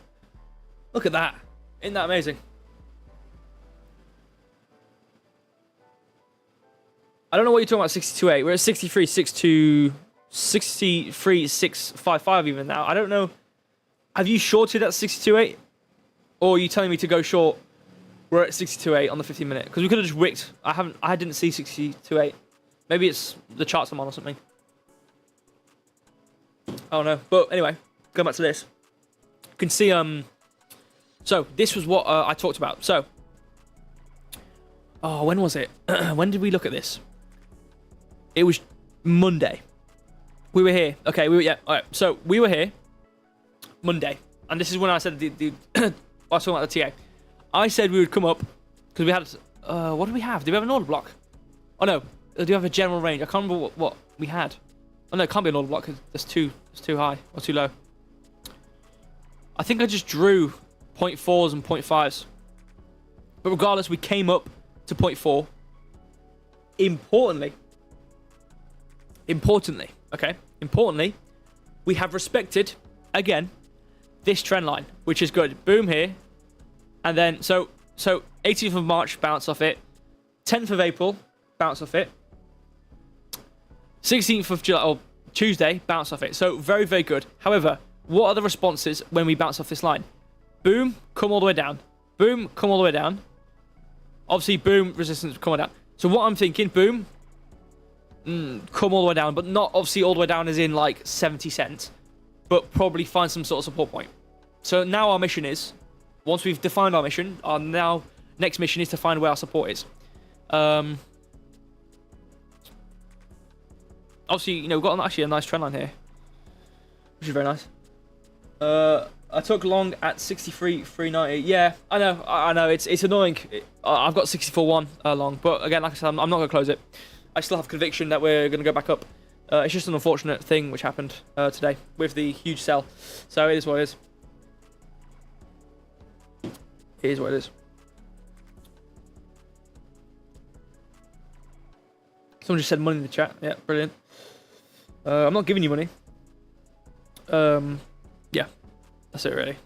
Look at that. Isn't that amazing? I don't know what you're talking about. 62.8. We're at 63.62, 63.655 even now. I don't know. Have you shorted at 62.8? Or are you telling me to go short? We're at 62.8 on the 15 minute. Because we could have just wicked. I didn't see 62.8. Maybe it's the charts I'm on or something. I don't know. But anyway, going back to this. You can see, so this was what I talked about. So, oh, when was it? When did we look at this? It was Monday. We were here. Okay, yeah. All right. So we were here Monday. And this is when I said I was talking about the TA. I said we would come up because we had... what do we have? Do we have an order block? Oh, no. Do we have a general range? I can't remember what we had. Oh, no, it can't be an order block because it's too high or too low. I think I just drew 0.4s and 0.5s. But regardless, we came up to 0.4. Importantly, we have respected, again, this trend line, which is good. Boom here. And then, so 18th of March, bounce off it. 10th of April, bounce off it. 16th of July, or Tuesday, bounce off it. So very, very good. However, what are the responses when we bounce off this line? Boom, come all the way down. Boom, come all the way down. Obviously, boom, resistance, come all the way down. So what I'm thinking, boom, come all the way down, but not obviously all the way down as in like 70 cents, but probably find some sort of support point. So now our mission is, once we've defined our mission, our next mission is to find where our support is. Obviously, you know, we've got actually a nice trend line here, which is very nice. I took long at 63.390. Yeah, I know. It's annoying. I've got 64.1 long, but again, like I said, I'm not gonna close it. I still have conviction that we're gonna go back up. It's just an unfortunate thing which happened today with the huge sell. So it is what it is. It is what it is. Someone just said money in the chat. Yeah, brilliant. I'm not giving you money. Yeah, that's it really.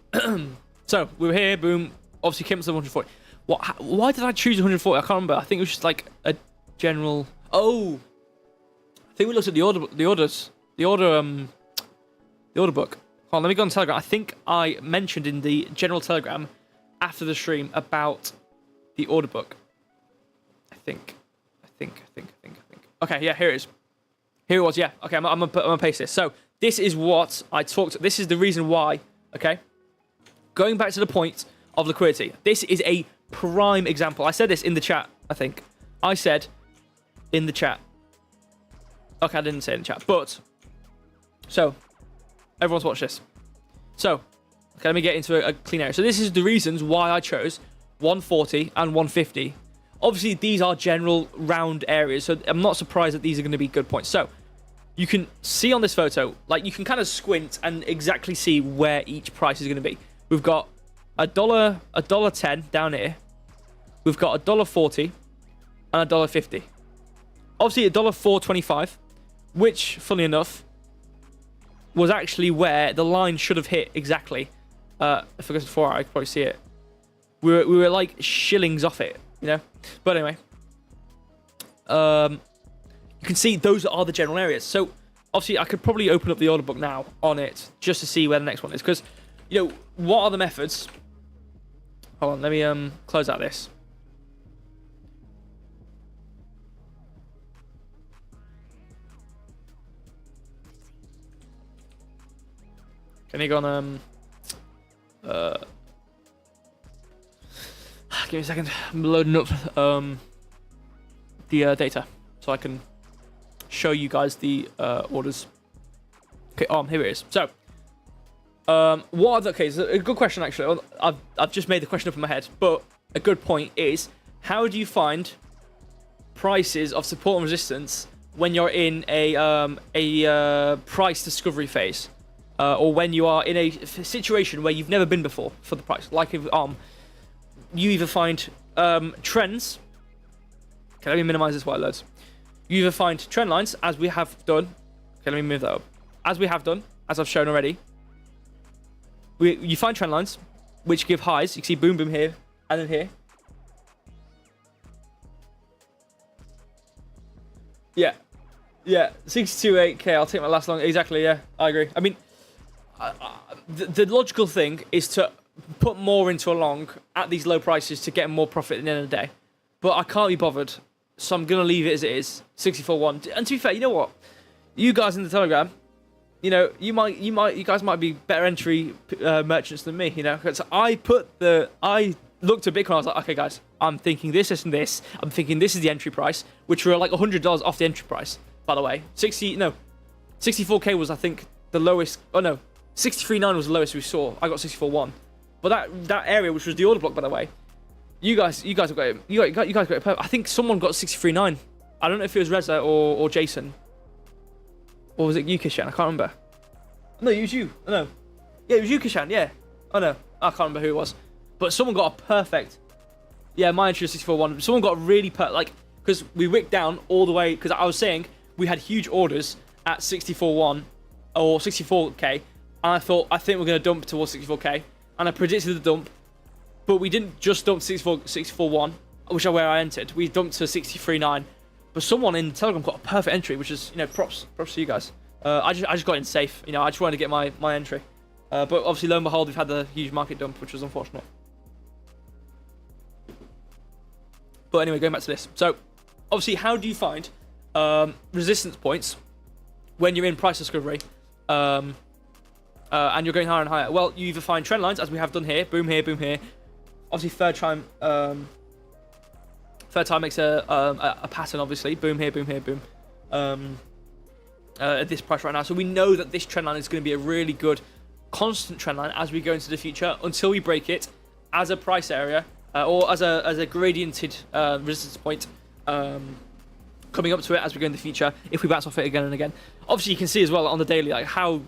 So we were here, boom. Obviously came up to 140. Why did I choose 140? I can't remember. I think it was just like a general. Oh, I think we looked at the order book. Hold on, let me go on Telegram. I think I mentioned in the general Telegram after the stream about the order book. I think. Okay, yeah, here it is. Here it was, yeah. Okay, I'm gonna paste this. So this is what I talked. This is the reason why. Okay, going back to the point of liquidity. This is a prime example. I said this in the chat. I think I said in the chat. Okay, I didn't say it in the chat, but so everyone's watched this. So okay, let me get into a clean area. So this is the reasons why I chose 140 and 150. Obviously, these are general round areas, so I'm not surprised that these are going to be good points. So you can see on this photo, like you can kind of squint and exactly see where each price is going to be. We've got $1.10 down here. We've got $1.40 and $1.50. Obviously, $4.25, which, funnily enough, was actually where the line should have hit exactly. If I go to 4 hour, I could probably see it. We were like shillings off it, you know. But anyway, you can see those are the general areas. So obviously, I could probably open up the order book now on it just to see where the next one is, because you know what are the methods. Hold on, let me close out this. Can you go on give me a second. I'm loading up the data so I can show you guys the orders. Okay, here it is. So, what are the, okay, so a good question actually. I've just made the question up in my head, but a good point is, how do you find prices of support and resistance when you're in a price discovery phase, or when you are in a situation where you've never been before for the price? Like if you either find trends. Okay, let me minimize this while it loads. You either find trend lines, as we have done. Okay, let me move that up. As we have done, as I've shown already. You find trend lines, which give highs. You can see boom, boom here, and then here. Yeah, 62.8k. I'll take my last long. Exactly, yeah, I agree. I mean, the logical thing is to put more into a long at these low prices to get more profit at the end of the day. But I can't be bothered, so I'm going to leave it as it is, 64.1. And to be fair, you know what? You guys in the Telegram, you know, you guys might be better entry merchants than me, you know? So I looked at Bitcoin, I was like, okay, guys, I'm thinking this, and I'm thinking this is the entry price, which were like $100 off the entry price, by the way. 64k was, I think, the lowest. Oh, no, 63.9 was the lowest we saw. I got 64.1. But that area, which was the order block, by the way, you guys have got it. You guys got it. I think someone got 63.9. I don't know if it was Reza or Jason. Or was it you, Kishan? I can't remember. No, it was you. Oh, no. Yeah, it was you, Kishan. Yeah. Oh, no. I can't remember who it was. But someone got a perfect. Yeah, my entry was 64.1. Someone got really like, because we wicked down all the way, because I was saying we had huge orders at 64.1 or 64k, and I think we're going to dump towards 64k, and I predicted the dump, but we didn't just dump 64.1, which is where I entered. We dumped to 63.9, but someone in Telegram got a perfect entry, which is, props to you guys. I just got in safe. I just wanted to get my entry. But obviously, lo and behold, we've had the huge market dump, which was unfortunate. But anyway, going back to this. So, obviously, how do you find resistance points when you're in price discovery and you're going higher and higher? Well, you either find trend lines, as we have done here. Boom here, boom here. Obviously, third time makes a pattern, obviously. Boom here, boom here, boom. At this price right now. So we know that this trend line is going to be a really good constant trend line as we go into the future until we break it as a price area or as a gradiented resistance point coming up to it as we go in the future if we bounce off it again and again. Obviously, you can see as well on the daily like how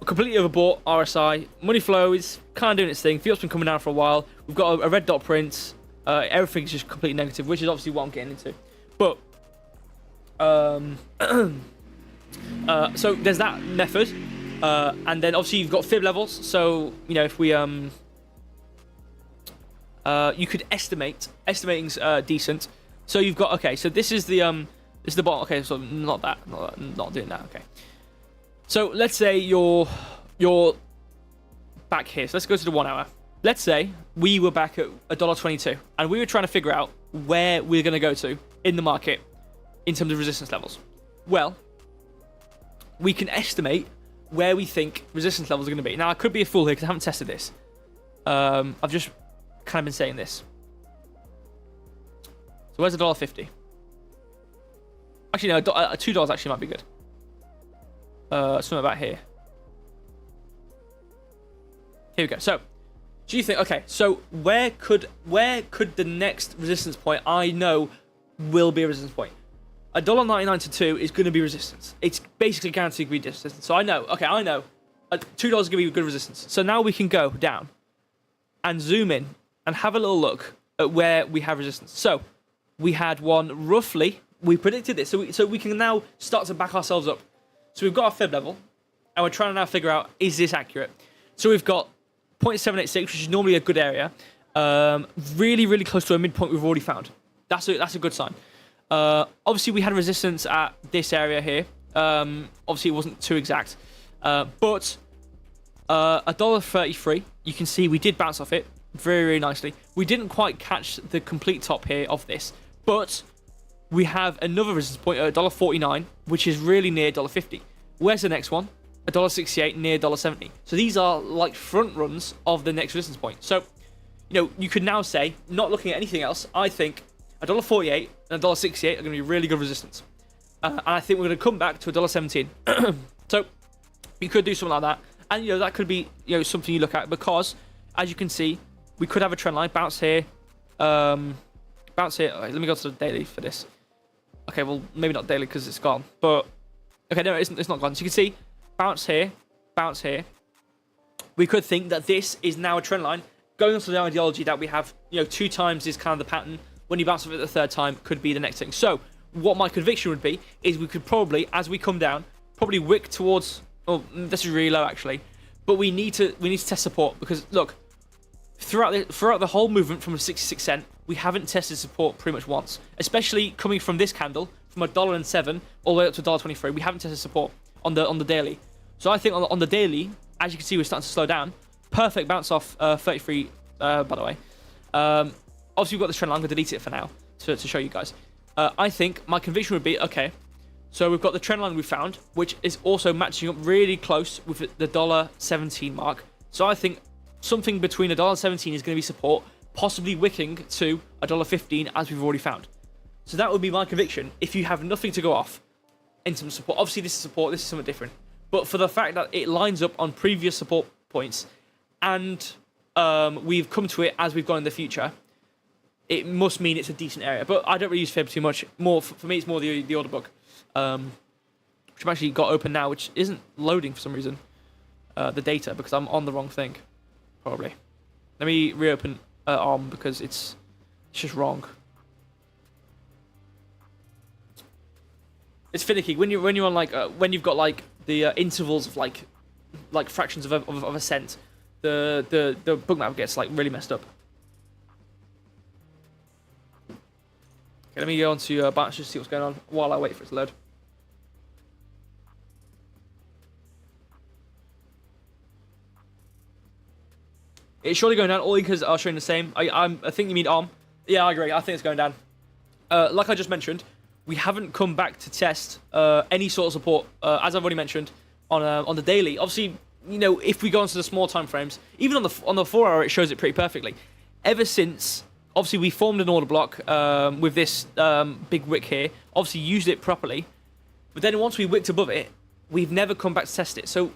completely overbought RSI. Money flow is kind of doing its thing. Field's been coming down for a while. We've got a red dot print. Everything's just completely negative, which is obviously what I'm getting into. But so there's that method, and then obviously you've got fib levels. So if we you could estimating's decent. So you've got so this is the bottom. Okay, so not doing that. Okay, so let's say you're back here. So let's go to the 1 hour. Let's say we were back at $1.22, and we were trying to figure out where we're going to go to in the market in terms of resistance levels. Well, we can estimate where we think resistance levels are going to be. Now, I could be a fool here because I haven't tested this. I've just kind of been saying this. So where's $1.50? Actually, no, $2 actually might be good. Something about here. Here we go. So, do you think? Okay, so where could the next resistance point I know will be a resistance point? $1.99 to 2 is going to be resistance. It's basically guaranteed to be resistance. So I know. Okay, I know. $2 is going to be good resistance. So now we can go down and zoom in and have a little look at where we have resistance. So we had one roughly. We predicted this, so we can now start to back ourselves up. So we've got our fib level, and we're trying to now figure out, is this accurate? So we've got 0.786, which is normally a good area. Really, really close to a midpoint we've already found. That's a good sign. Obviously, we had resistance at this area here. Obviously, it wasn't too exact. But $1.33, you can see we did bounce off it very, very nicely. We didn't quite catch the complete top here of this, but we have another resistance point at $1.49, which is really near $1.50. Where's the next one? $1.68 near $1.70. So these are like front runs of the next resistance point. So, you could now say, not looking at anything else, I think $1.48 and $1.68 are going to be really good resistance. And I think we're going to come back to $1.17. So you could do something like that. And, that could be, something you look at because, as you can see, we could have a trend line, bounce here. Bounce here. Okay, let me go to the daily for this. Okay, well, maybe not daily because it's gone. But, okay, no, it's not gone. So you can see, bounce here, bounce here. We could think that this is now a trend line. Going on to the ideology that we have, 2 times is kind of the pattern. When you bounce off it the 3rd time, could be the next thing. So, what my conviction would be is we could probably, as we come down, probably wick towards. Oh, this is really low actually, but we need to test support because look, throughout the whole movement from 66 cent, we haven't tested support pretty much once. Especially coming from this candle, from $1.07 all the way up to $1.23, we haven't tested support on the daily. So I think on the daily, as you can see, we're starting to slow down. Perfect bounce off 33, by the way. Obviously, we've got this trend line. I'm going to delete it for now to show you guys. I think my conviction would be, okay, so we've got the trend line we found, which is also matching up really close with the $1.17 mark. So I think something between $1.17 is going to be support, possibly wicking to $1.15 as we've already found. So that would be my conviction if you have nothing to go off in terms of support. Obviously, this is support. This is something different. But for the fact that it lines up on previous support points and we've come to it as we've gone in the future, it must mean it's a decent area. But I don't really use Fib too much. More for me, it's more the order book, which I've actually got open now, which isn't loading for some reason, the data, because I'm on the wrong thing, probably. Let me reopen ARM because it's It's just wrong. It's finicky when you're on like when you've got like the intervals of like fractions of a cent. The bookmap gets like really messed up. Okay, let me go on to Binance just to see what's going on while I wait for it to load. It's surely going down, all because are showing the same. I think you mean ARM. Yeah, I agree. I think it's going down. Like I just mentioned, we haven't come back to test any sort of support, as I've already mentioned, on the daily. Obviously, you know, if we go into the small time frames, even on the 4 hour, it shows it pretty perfectly. Ever since, obviously, we formed an order block with this big wick here. Obviously, used it properly, but then once we wicked above it, we've never come back to test it. So,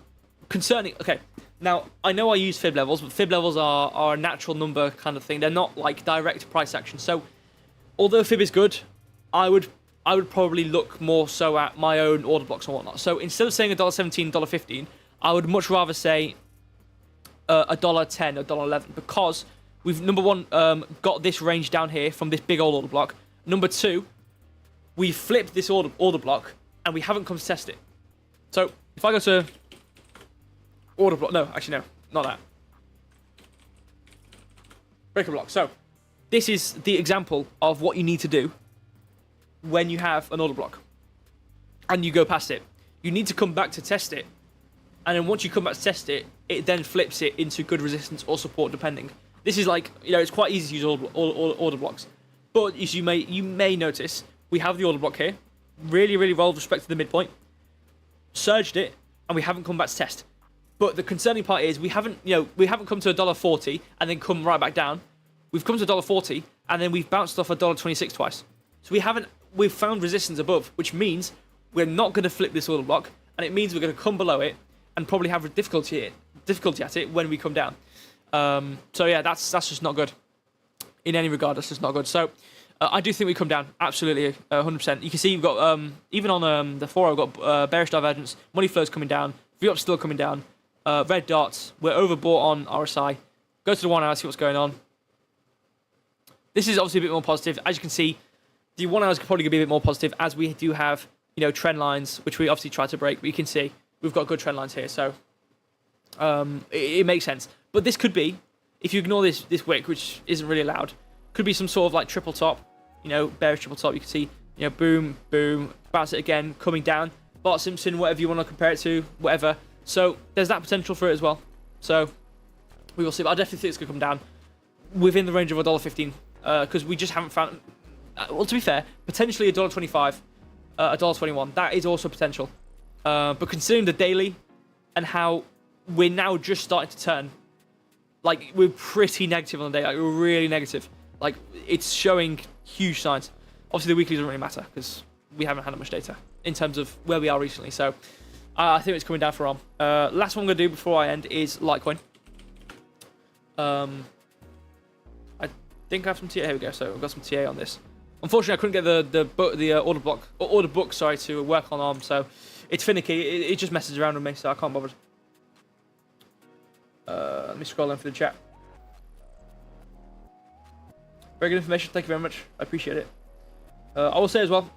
concerning. Okay, now I know I use fib levels, but fib levels are a natural number kind of thing. They're not like direct price action. So, although fib is good, I would probably look more so at my own order blocks and whatnot. So instead of saying $1.17, $1.15, I would much rather say $1.10, $1.11, because we've, number one, got this range down here from this big old order block. Number two, we flipped this order block and we haven't come to test it. So if I go to order block, no, actually no, not that. Breaker block. So this is the example of what you need to do when you have an order block and you go past it. You need to come back to test it, and then once you come back to test it, it then flips it into good resistance or support depending. This is like, you know, it's quite easy to use order blocks, but as you may notice, we have the order block here, really well with respect to the midpoint, surged it, and we haven't come back to test. But the concerning part is we haven't come to $1.40 and then come right back down. We've come to $1.40 and then we've bounced off $1.26 twice. So we've found resistance above, which means we're not going to flip this order block, and it means we're going to come below it and probably have difficulty at it when we come down. So yeah, that's just not good. In any regard, that's just not good. So I do think we come down, absolutely, 100%. You can see we've got, even on the 4, we've got bearish divergence, money flows coming down, VWAP still coming down, red dots, we're overbought on RSI. Go to the 1 hour, see what's going on. This is obviously a bit more positive. As you can see, the 1 hour is probably going to be a bit more positive, as we do have, you know, trend lines, which we obviously try to break. But you can see we've got good trend lines here, so it makes sense. But this could be, if you ignore this wick, which isn't really allowed, could be some sort of like triple top, you know, bearish triple top. You can see, you know, boom, boom, bounce it again, coming down. Bart Simpson, whatever you want to compare it to, whatever. So there's that potential for it as well. So we will see. But I definitely think it's going to come down within the range of $1.15, because we just haven't found. Well, to be fair, potentially $1.25, $1.21. That is also potential. But considering the daily and how we're now just starting to turn, like, we're pretty negative on the day. Like, we're really negative. Like, it's showing huge signs. Obviously, the weekly doesn't really matter because we haven't had that much data in terms of where we are recently. So I think it's coming down for ARM. Last one I'm going to do before I end is Litecoin. I think I have some TA. Here we go. So I've got some TA on this. Unfortunately, I couldn't get the order book to work on ARM, so it's finicky. It just messes around with me, so I can't bother. Let me scroll in for the chat. Very good information. Thank you very much. I appreciate it. I will say as well,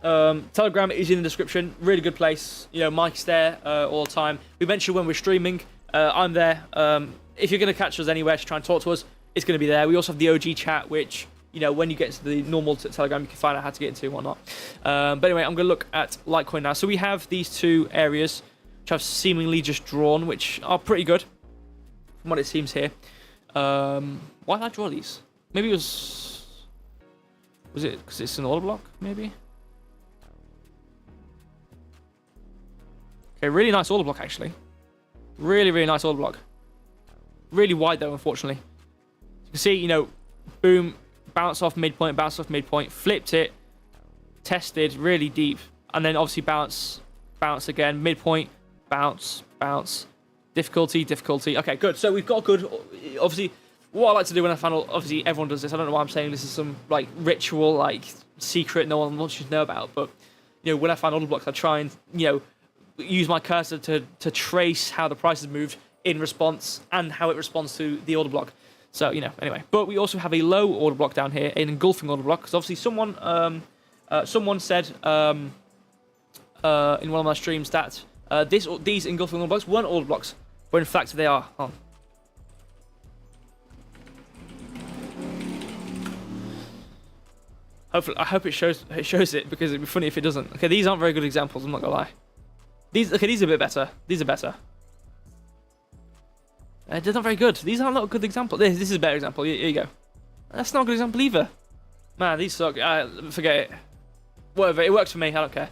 Telegram is in the description. Really good place. You know, Mike's there all the time. We mentioned when we're streaming. I'm there. If you're going to catch us anywhere to try and talk to us, it's going to be there. We also have the OG chat, which, you know, when you get to the normal Telegram, you can find out how to get into and whatnot. But anyway, I'm going to look at Litecoin now. So we have these two areas, which I've seemingly just drawn, which are pretty good, from what it seems here. Why did I draw these? Maybe it was it because it's an order block, maybe? Okay, really nice order block, actually. Really nice order block. Really wide, though, unfortunately. You can see, you know, boom, bounce off midpoint, flipped it, tested really deep, and then obviously bounce again, midpoint, bounce, difficulty. Okay, good. So we've got good, obviously, what I like to do when I find out, obviously everyone does this, I don't know why I'm saying this is some, like, ritual, like, secret no one wants you to know about, but, you know, when I find order blocks, I try and, you know, use my cursor to trace how the price has moved in response and how it responds to the order block. So, anyway. But we also have a low order block down here, an engulfing order block, because obviously someone said in one of my streams that these engulfing order blocks weren't order blocks, but in fact they are. Oh. I hope it shows it, because it'd be funny if it doesn't. Okay, these aren't very good examples, I'm not gonna lie. These are a bit better. These are better. They're not very good. These are not a good example. This is a better example. Here you go. That's not a good example either. Man, these suck. Forget it. Whatever. It works for me. I don't care.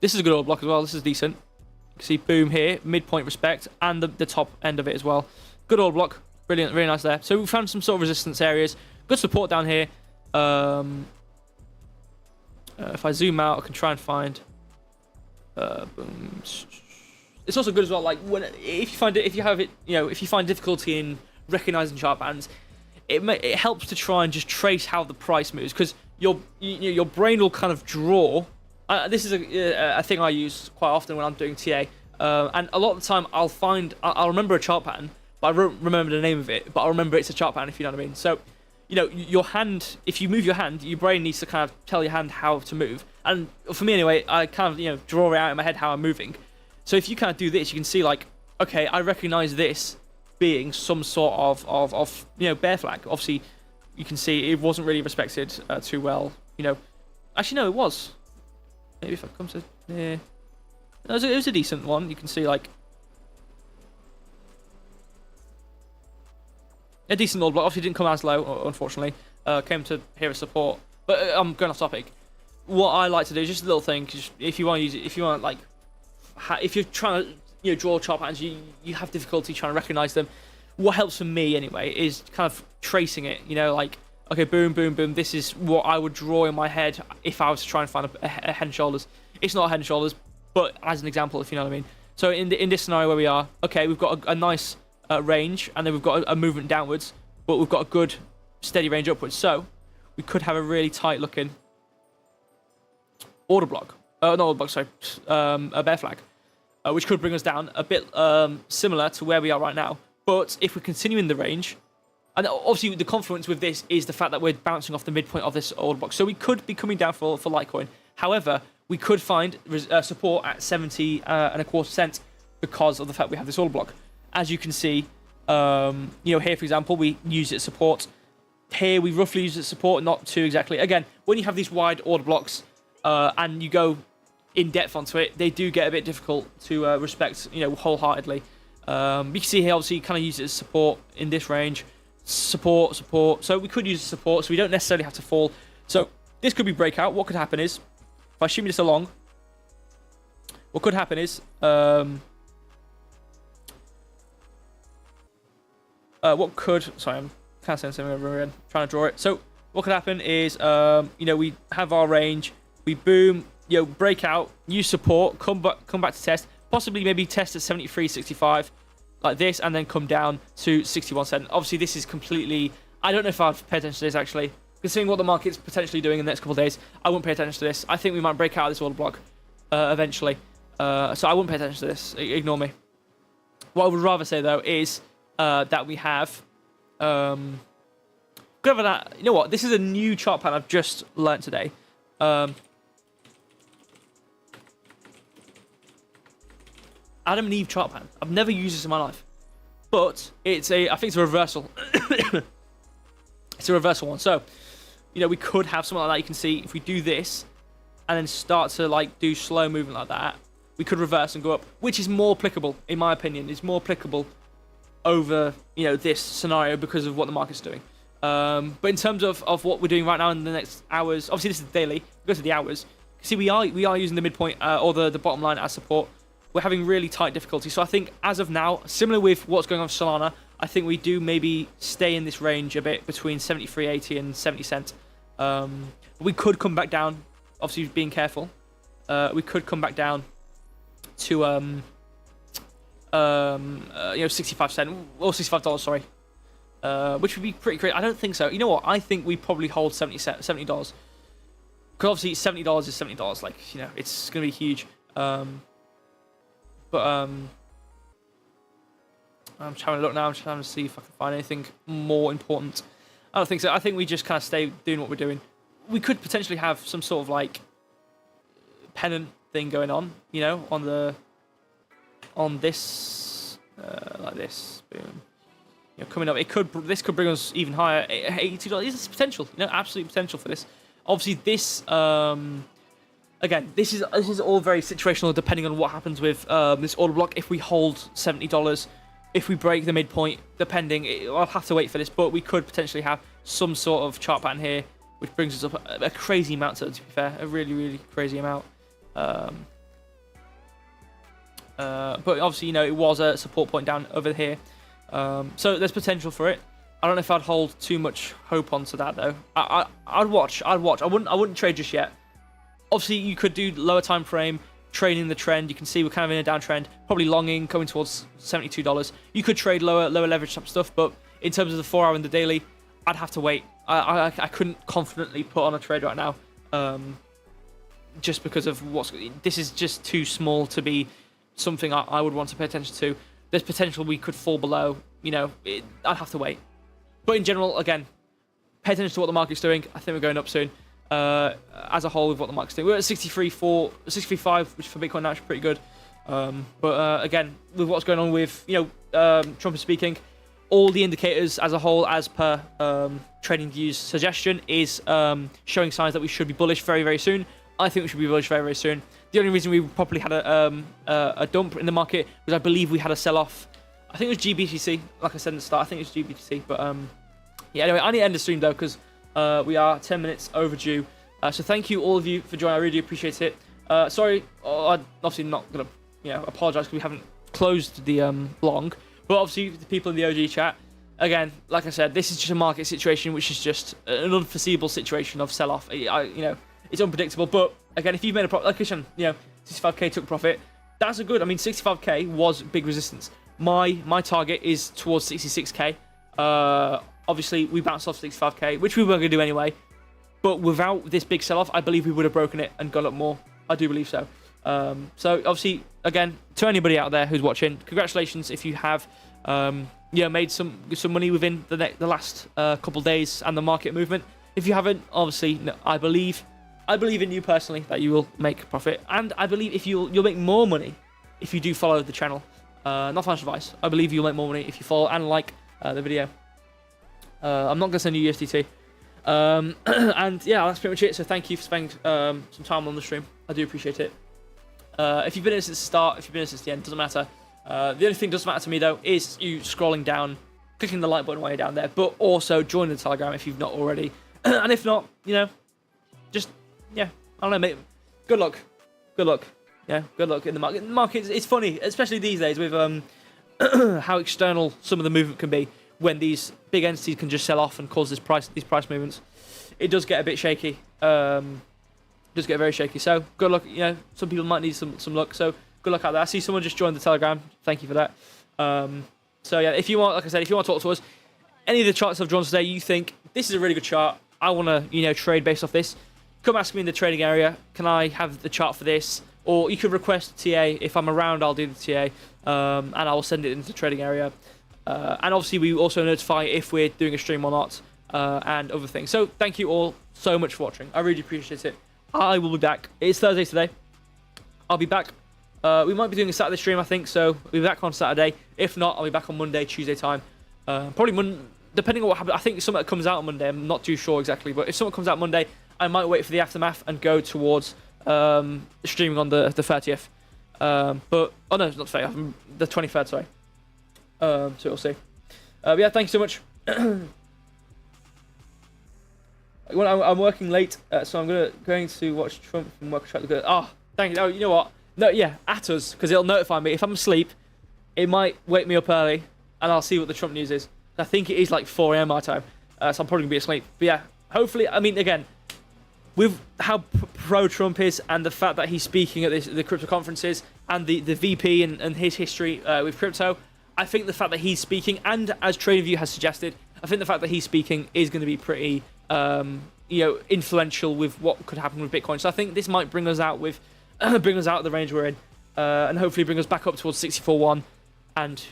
This is a good old block as well. This is decent. You can see boom here, midpoint respect, and the top end of it as well. Good old block. Brilliant. Really nice there. So we found some sort of resistance areas. Good support down here. If I zoom out, I can try and find. Boom. It's also good as well. Like if you find difficulty in recognizing chart patterns, it helps to try and just trace how the price moves, because your brain will kind of draw. This is a thing I use quite often when I'm doing TA, and a lot of the time I'll remember a chart pattern, but I won't remember the name of it, but I'll remember it's a chart pattern, if you know what I mean. So, your hand, if you move your hand, your brain needs to kind of tell your hand how to move. And for me anyway, I kind of, draw it out in my head how I'm moving. So if you kind of do this, you can see like, okay, I recognize this being some sort of bear flag. Obviously, you can see it wasn't really respected too well. Actually, no, it was. Maybe if I come to here. It was a decent one. You can see like a decent old block. Obviously didn't come as low, unfortunately. Came to here as support. But I'm going off topic. What I like to do is just a little thing. Cause if you want to use it, if you're trying to draw chart patterns, you have difficulty trying to recognize them. What helps for me anyway is kind of tracing it. Like, okay, boom, boom, boom. This is what I would draw in my head if I was to try and find a head and shoulders. It's not a head and shoulders, but as an example, if you know what I mean. So in this scenario where we are, okay, we've got a nice range, and then we've got a movement downwards, but we've got a good steady range upwards. So we could have a really tight looking order block. Not order block, sorry, a bear flag, which could bring us down a bit similar to where we are right now. But if we continue in the range, and obviously the confluence with this is the fact that we're bouncing off the midpoint of this order block, so we could be coming down for Litecoin. However, we could find support at 70 and a quarter cents because of the fact we have this order block. As you can see, here for example, we use it as support. Here we roughly use it as support, not too exactly. Again, when you have these wide order blocks and you go in depth onto it, they do get a bit difficult to respect, wholeheartedly. You can see here, obviously, you kind of use it as support in this range. Support. So we could use support, so we don't necessarily have to fall. So this could be breakout. What could happen is, if I shimmy this along, what could happen is, sorry, I'm kind of saying something over again, trying to draw it. So what could happen is, we have our range, we boom, break out, use support, come back to test, possibly maybe test at 73.65 like this, and then come down to 61 cent. Obviously, this is completely, I don't know if I'd pay attention to this actually. Considering what the market's potentially doing in the next couple of days, I wouldn't pay attention to this. I think we might break out of this order block eventually. So I wouldn't pay attention to this. Ignore me. What I would rather say, though, is that we have... you know what? This is a new chart pattern I've just learnt today. Adam and Eve chart pattern. I've never used this in my life. But I think it's a reversal. It's a reversal one. So, we could have something like that. You can see if we do this and then start to do slow movement like that, we could reverse and go up, which is more applicable, in my opinion. It's more applicable over, this scenario because of what the market's doing. But in terms of what we're doing right now in the next hours, obviously this is daily. We go to the hours. See, we are using the midpoint or the bottom line as support. We're having really tight difficulty. So I think as of now, similar with what's going on with Solana, I think we do maybe stay in this range a bit between 73.80 and 70 cents. We could come back down, obviously being careful. We could come back down to 65 cents or $65, sorry. Which would be pretty great. I don't think so. You know what? I think we probably hold $70. Because obviously $70 is $70. It's going to be huge. I'm trying to look now. I'm trying to see if I can find anything more important. I don't think so. I think we just kind of stay doing what we're doing. We could potentially have some sort of like pennant thing going on, you know, on this like this. Boom. You know, coming up, this could bring us even higher. $82. There's potential, you know, absolute potential for this. Obviously, this again, this is all very situational, depending on what happens with this order block. If we hold $70, if we break the midpoint, depending, I'll have to wait for this, but we could potentially have some sort of chart pattern here, which brings us up a crazy amount. To be fair, a really, really crazy amount. But obviously, you know, it was a support point down over here. So there's potential for it. I don't know if I'd hold too much hope onto that though. I'd watch. I wouldn't trade just yet. Obviously, you could do lower time frame, trading the trend. You can see we're kind of in a downtrend, probably longing, coming towards $72. You could trade lower leverage type stuff, but in terms of the 4 hour and the daily, I'd have to wait. I couldn't confidently put on a trade right now, just because of this is just too small to be something I would want to pay attention to. There's potential we could fall below. You know, I'd have to wait. But in general, again, pay attention to what the market's doing. I think we're going up soon. As a whole, with what the market's doing, we're at 63.5, which for Bitcoin now is pretty good. But again, with what's going on with, you know, Trump is speaking, all the indicators as a whole, as per TradingView's suggestion, is showing signs that we should be bullish very, very soon. I think we should be bullish very, very soon. The only reason we probably had a dump in the market was, I believe, we had a sell-off. I think it was GBTC, like I said in the start. I think it was GBTC, but yeah. Anyway, I need to end the stream though, because we are 10 minutes overdue. So thank you all of you for joining. I really do appreciate it. Sorry, I'm obviously not gonna, you know, apologise because we haven't closed the long. But obviously, the people in the OG chat, again, like I said, this is just a market situation, which is just an unforeseeable situation of sell-off. You know, it's unpredictable. But again, if you've made a profit, like Christian, you know, 65k took profit. That's a good. I mean, 65k was big resistance. My target is towards 66k. Obviously, we bounced off 65k, which we were going to do anyway. But without this big sell-off, I believe we would have broken it and gone up more. I do believe so. So obviously, again, to anybody out there who's watching, congratulations if you have, made some money within the last couple days and the market movement. If you haven't, obviously, no, I believe in you personally that you will make profit, and I believe if you'll make more money if you do follow the channel. Not financial advice. I believe you'll make more money if you follow and like the video. I'm not gonna send you USDT. And yeah, that's pretty much it. So thank you for spending some time on the stream. I do appreciate it. If you've been in since the start, if you've been in since the end, doesn't matter. The only thing that does matter to me though is you scrolling down, clicking the like button while you're down there, but also join the Telegram if you've not already. And if not, you know, just I don't know, mate. Good luck. Yeah, good luck in the market. The market, it's funny, especially these days with how external some of the movement can be when these big entities can just sell off and cause these price movements. It does get a bit shaky. Does get very shaky. So good luck. You know, some people might need some luck. So good luck out there. I see someone just joined the Telegram. Thank you for that. So yeah, if you want, like I said, if you want to talk to us, any of the charts I've drawn today, you think this is a really good chart, I want to trade based off this, come ask me in the trading area. Can I have the chart for this? Or you could request a TA. If I'm around, I'll do the TA, and I will send it into the trading area. And obviously, we also notify if we're doing a stream or not, and other things. So thank you all so much for watching. I really appreciate it. I will be back. It's Thursday today. I'll be back. We might be doing a Saturday stream, I think, so we'll be back on Saturday. If not, I'll be back on Monday, Tuesday time. Probably depending on what happens. I think something comes out on Monday. I'm not too sure exactly, but if something comes out Monday, I might wait for the aftermath and go towards streaming on the 30th. But oh no, it's not the 30th, the 23rd. Sorry. So we'll see. Yeah, thank you so much. Well, I'm working late, so I'm going to watch Trump and work track the good. Oh, thank you. Oh, you know what? No, yeah, at us, because it'll notify me if I'm asleep. It might wake me up early, and I'll see what the Trump news is. I think it is like 4 a.m. my time, so I'm probably gonna be asleep. But yeah, hopefully. I mean, again, with how pro-Trump is and the fact that he's speaking at the crypto conferences and the VP and his history with crypto, I think the fact that he's speaking, and as TradingView has suggested, I think the fact that he's speaking is going to be pretty, influential with what could happen with Bitcoin. So I think this might bring us out of the range we're in, and hopefully bring us back up towards 64.1. and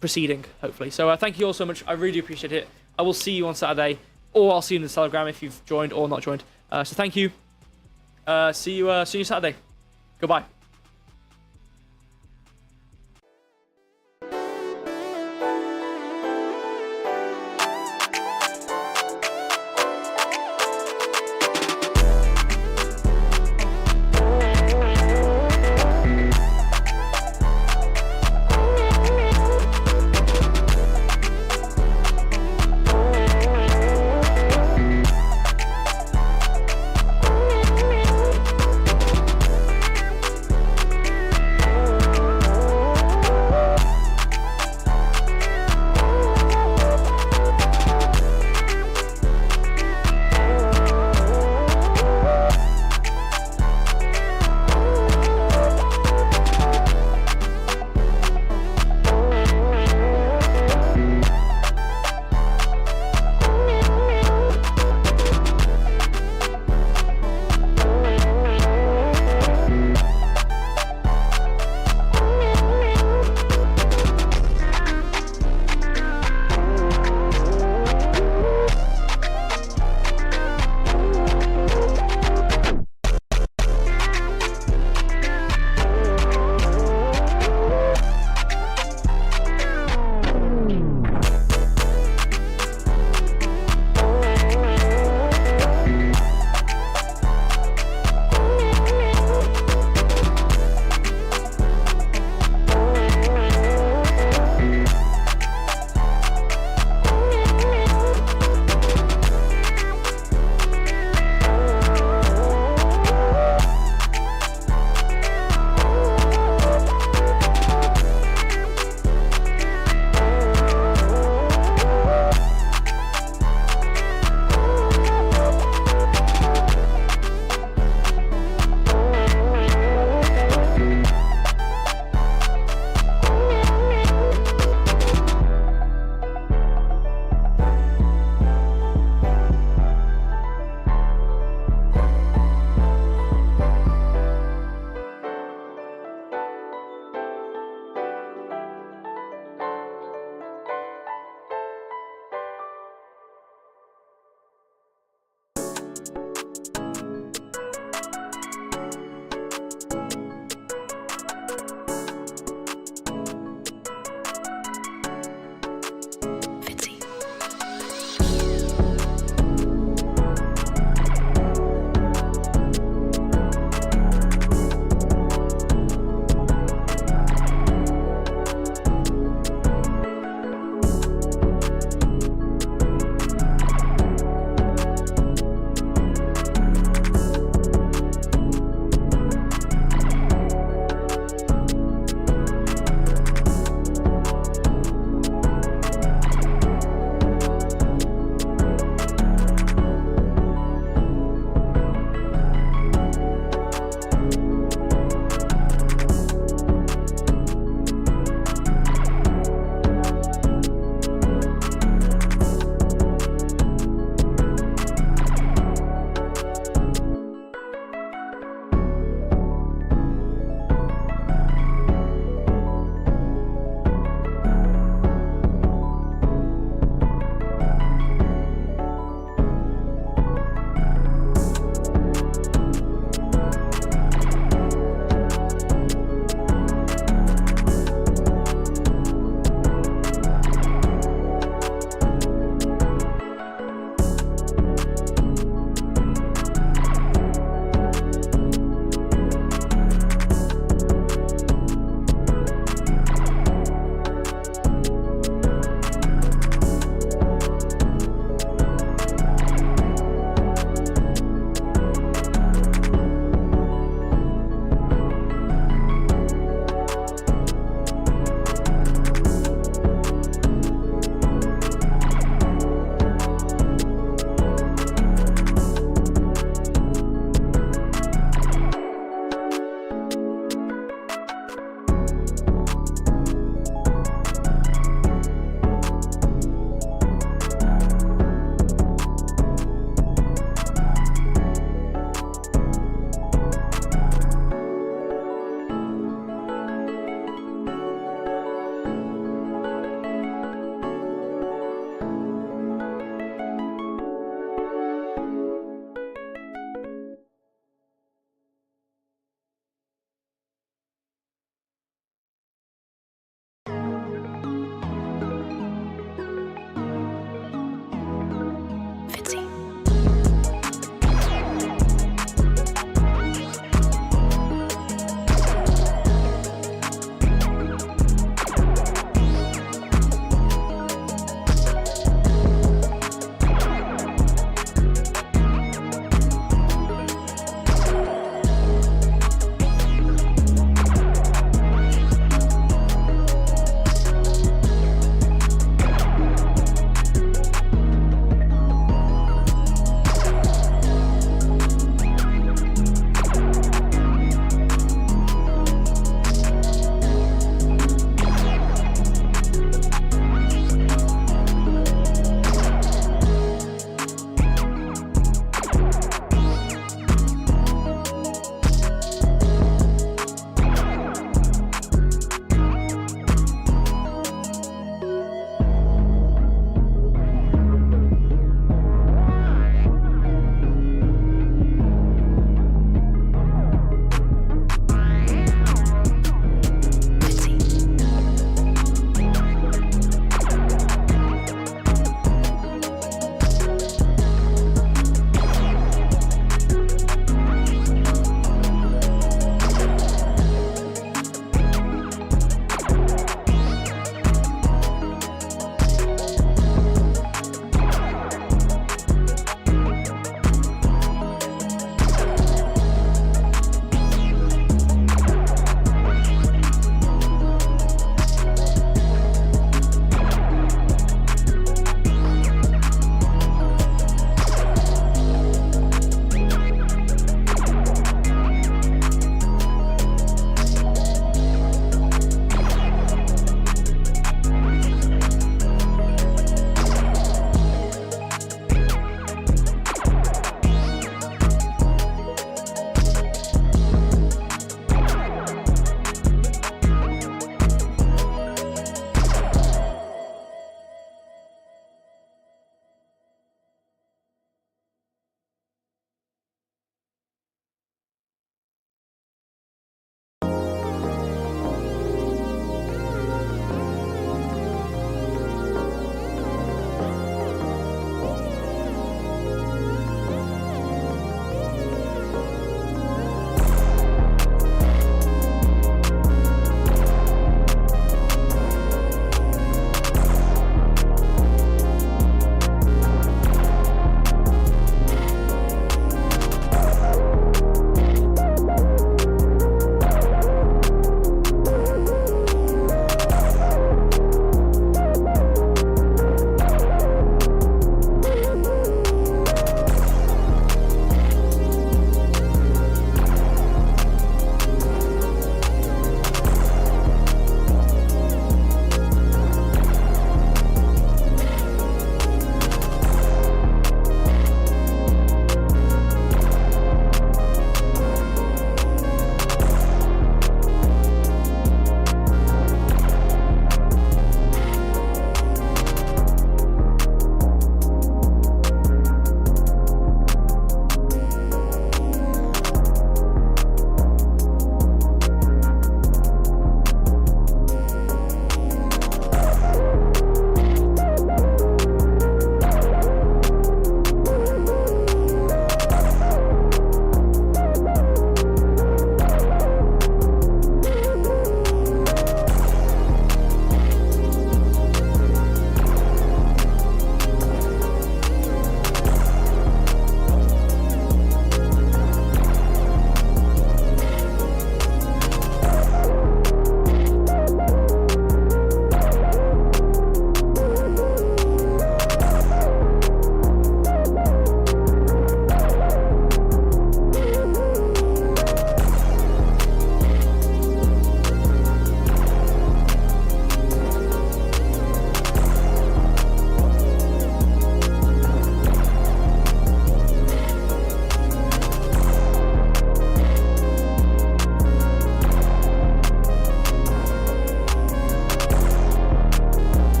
proceeding hopefully. So thank you all so much. I really appreciate it. I will see you on Saturday, or I'll see you in the Telegram if you've joined or not joined. So thank you. See you Saturday. Goodbye.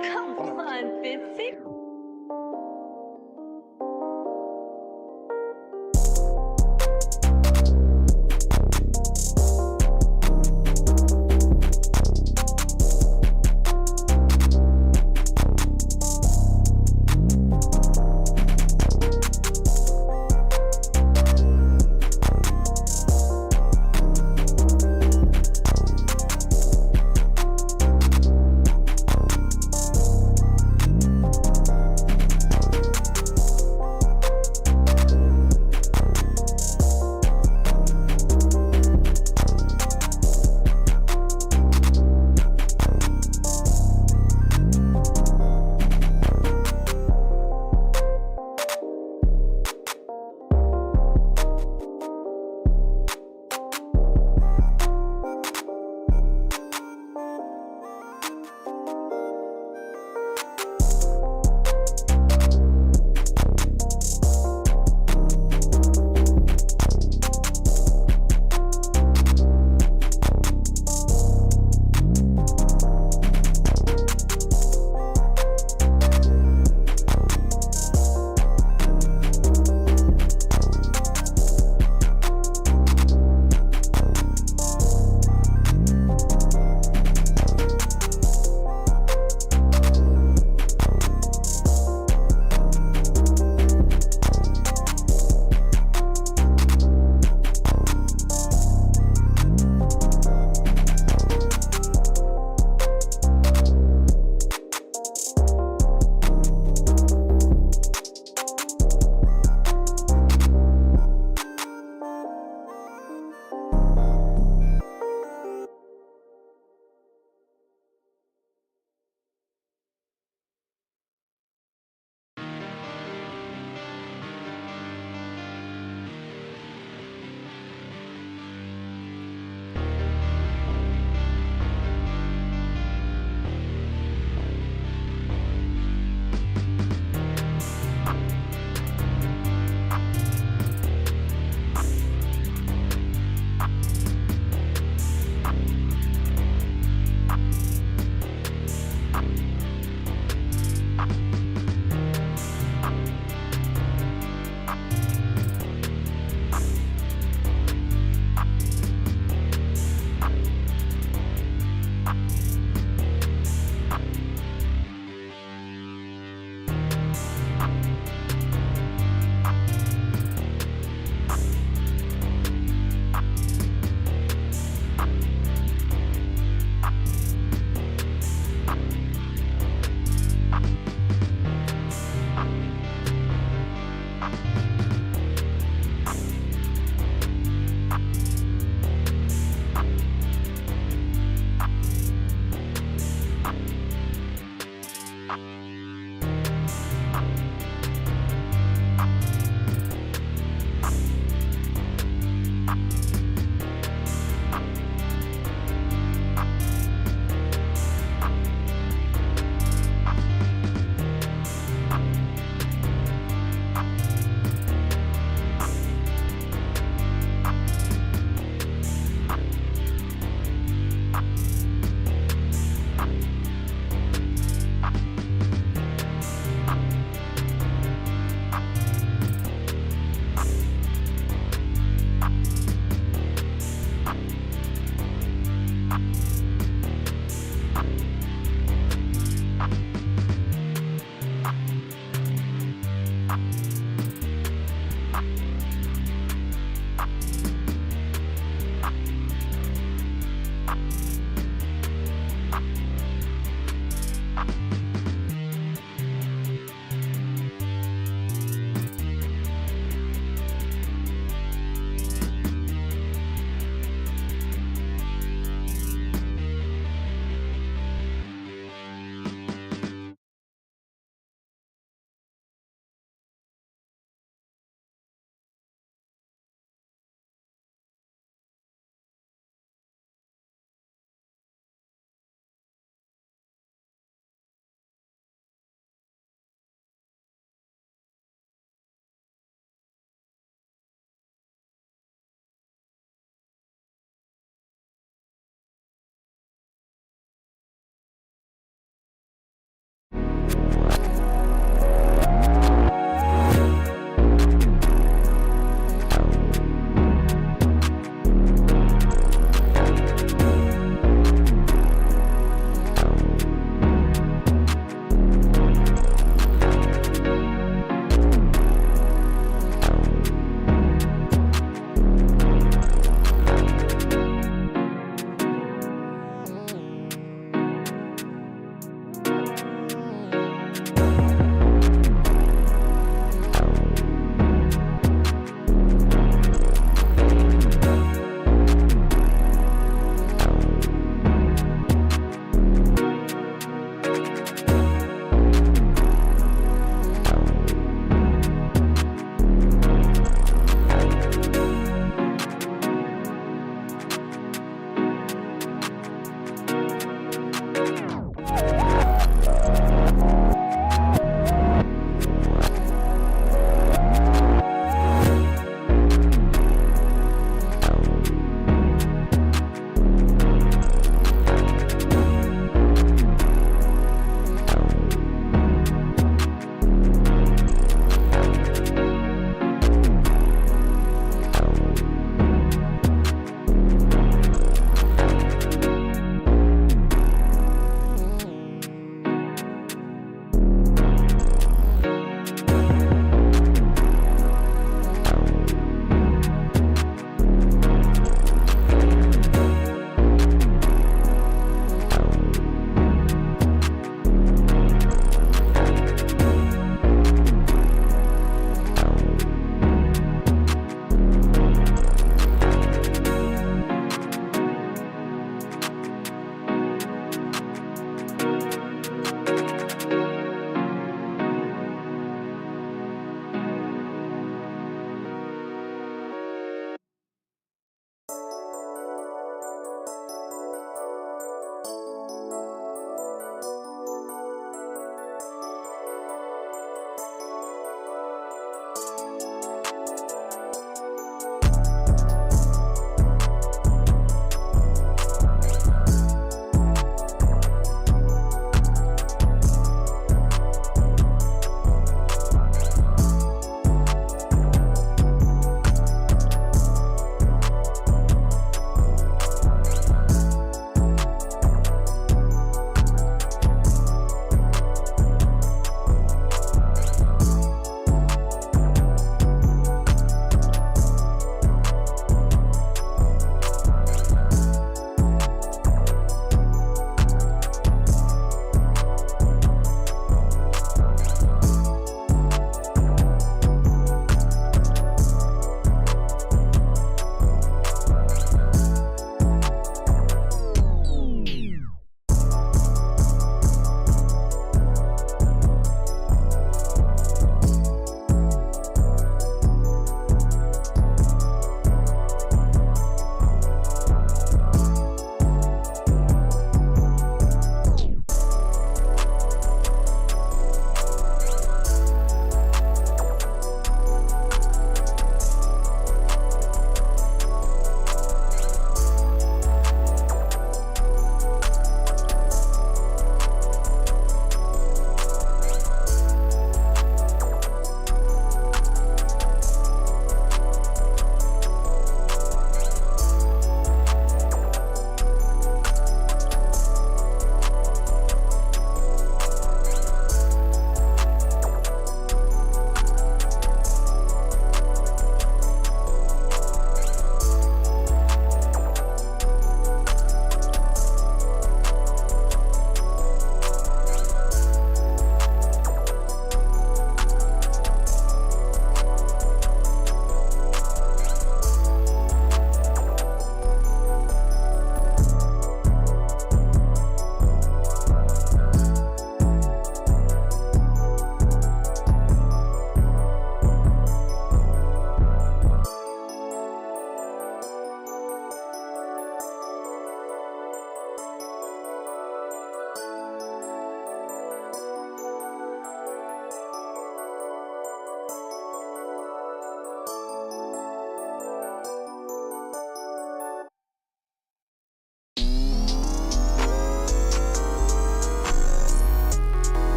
Come on, Fitzy.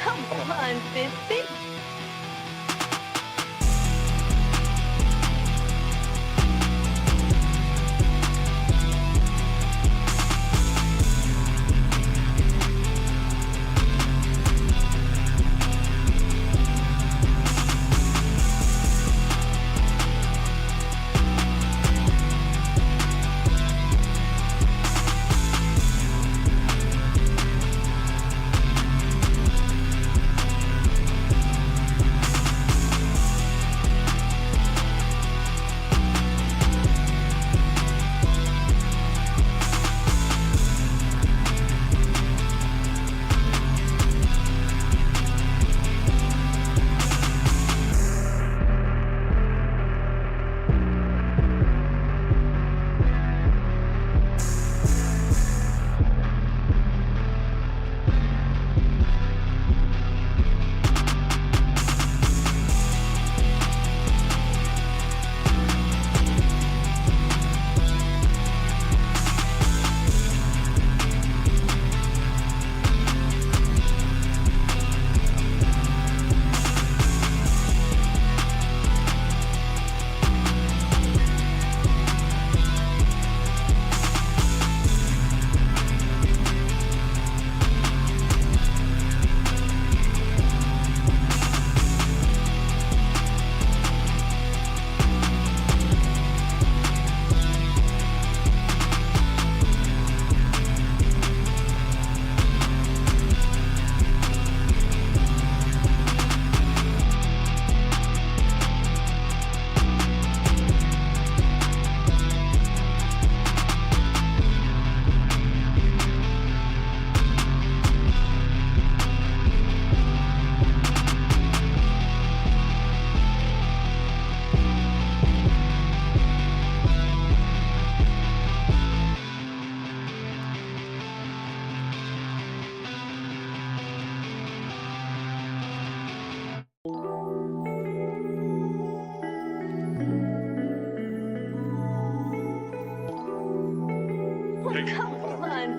Come on, Fitzy.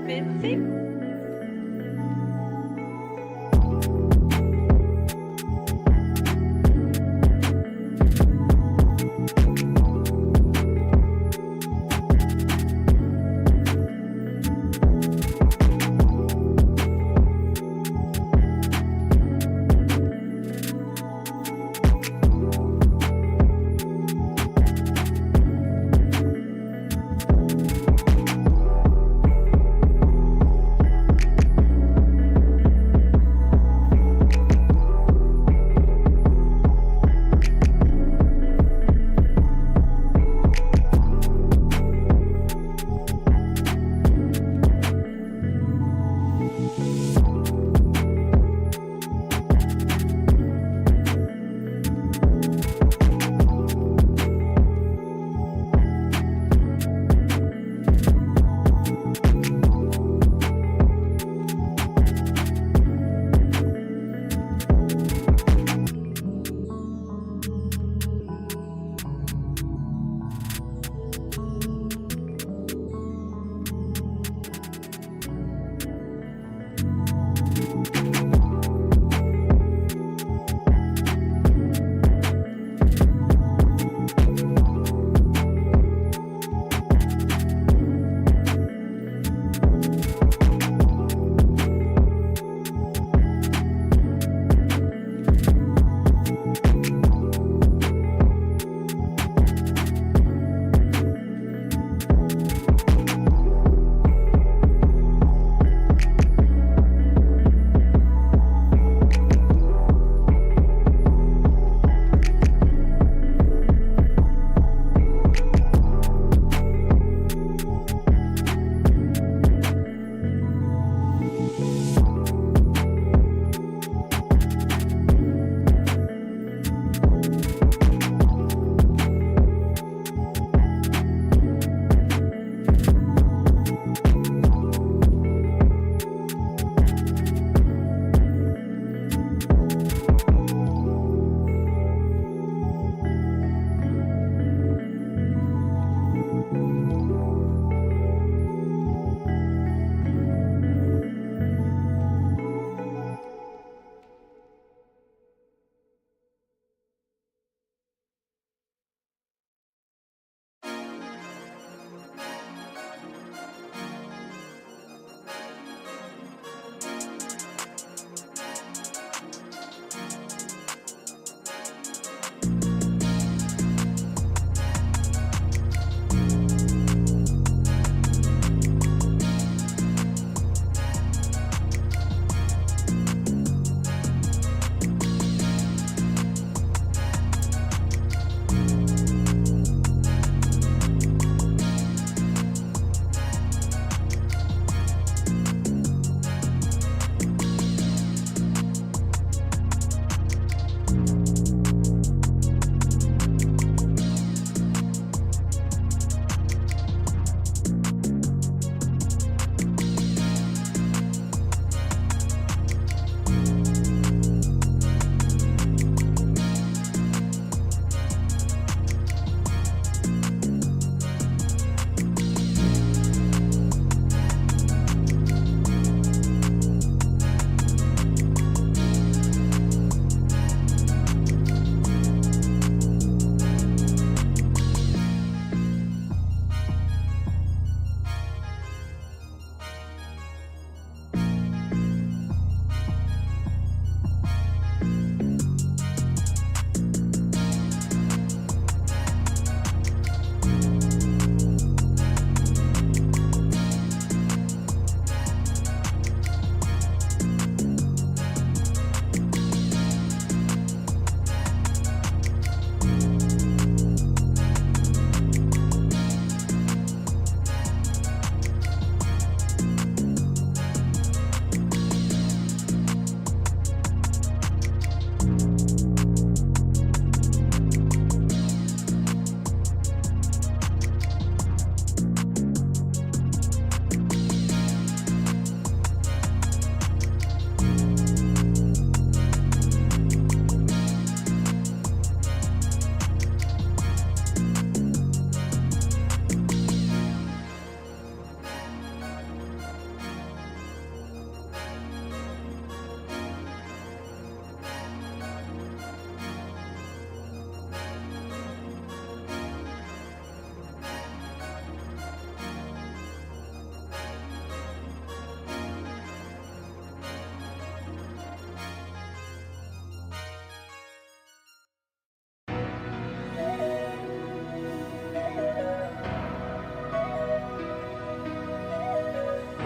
Bitsy.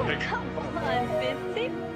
Oh, come on, Bitsy.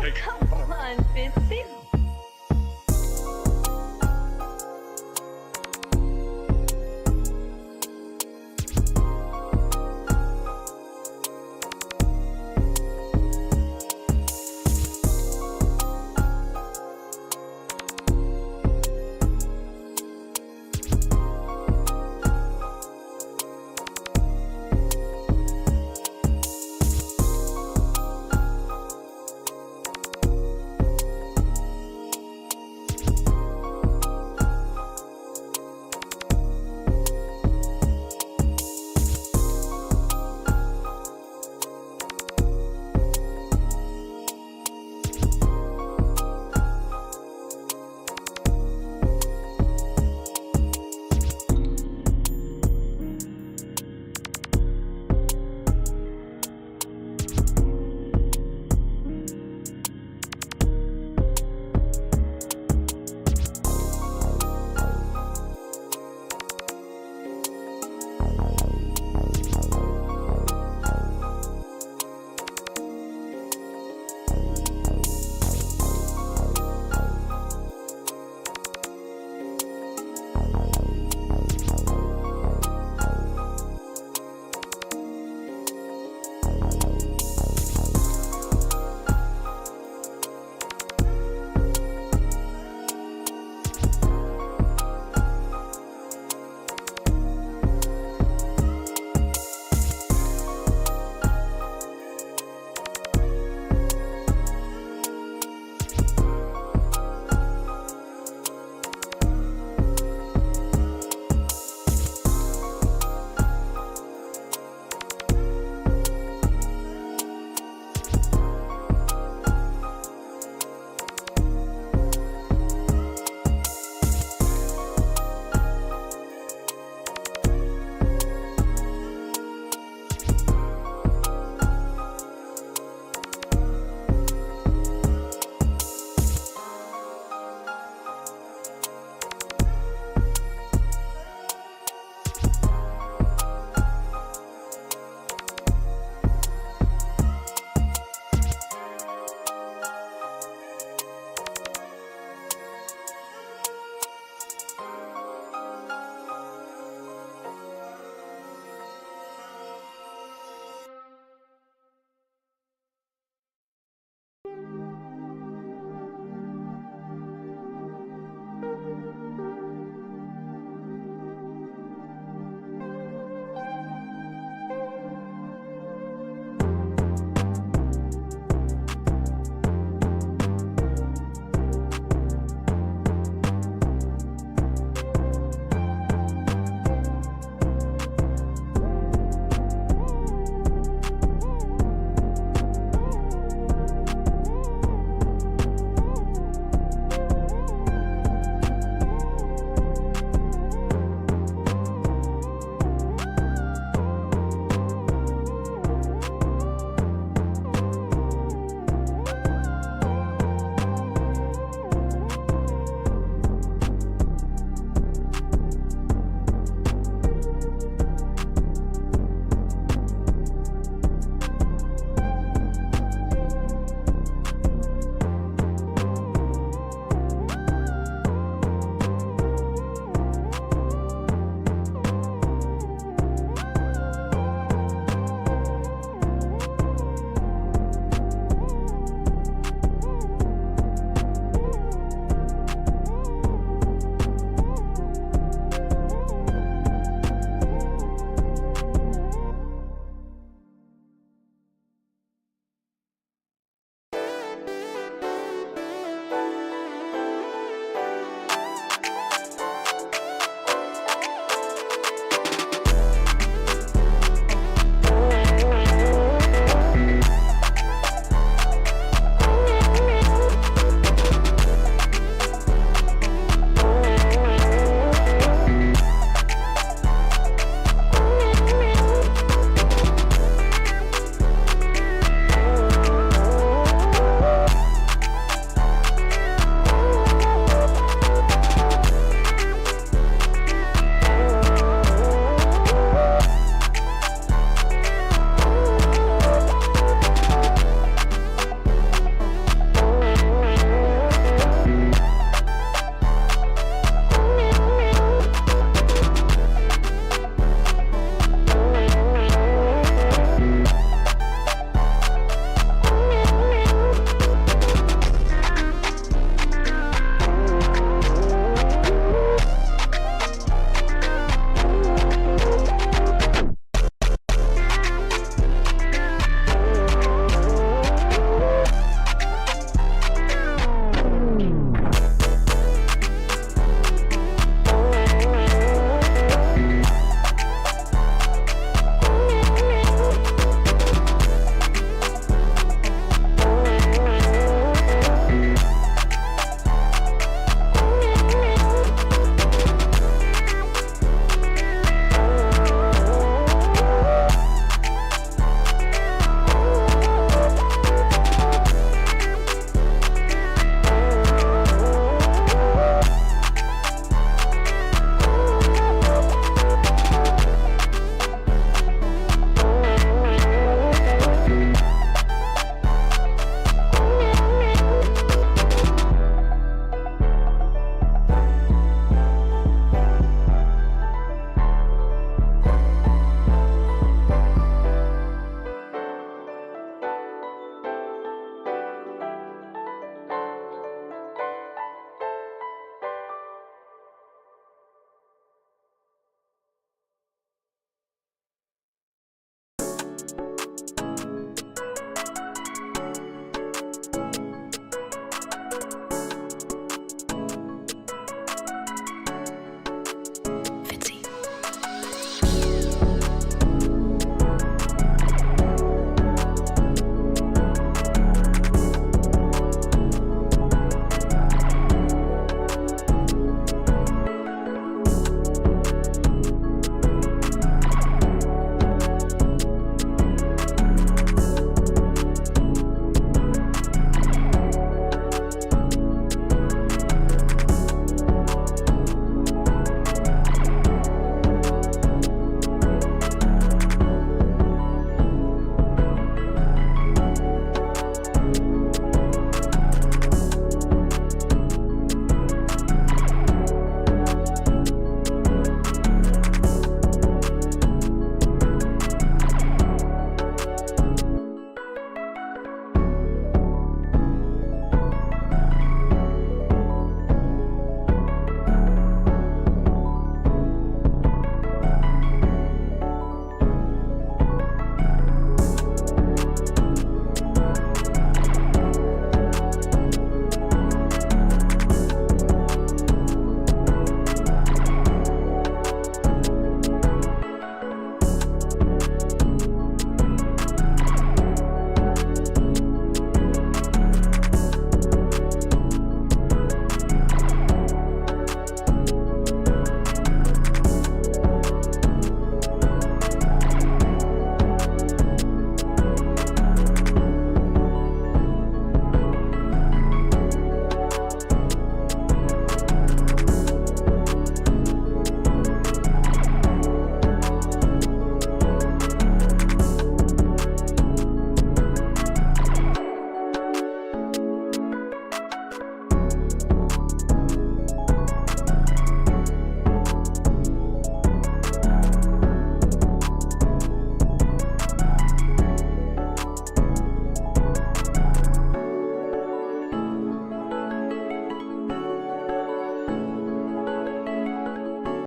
Oh, come on, Fitzy.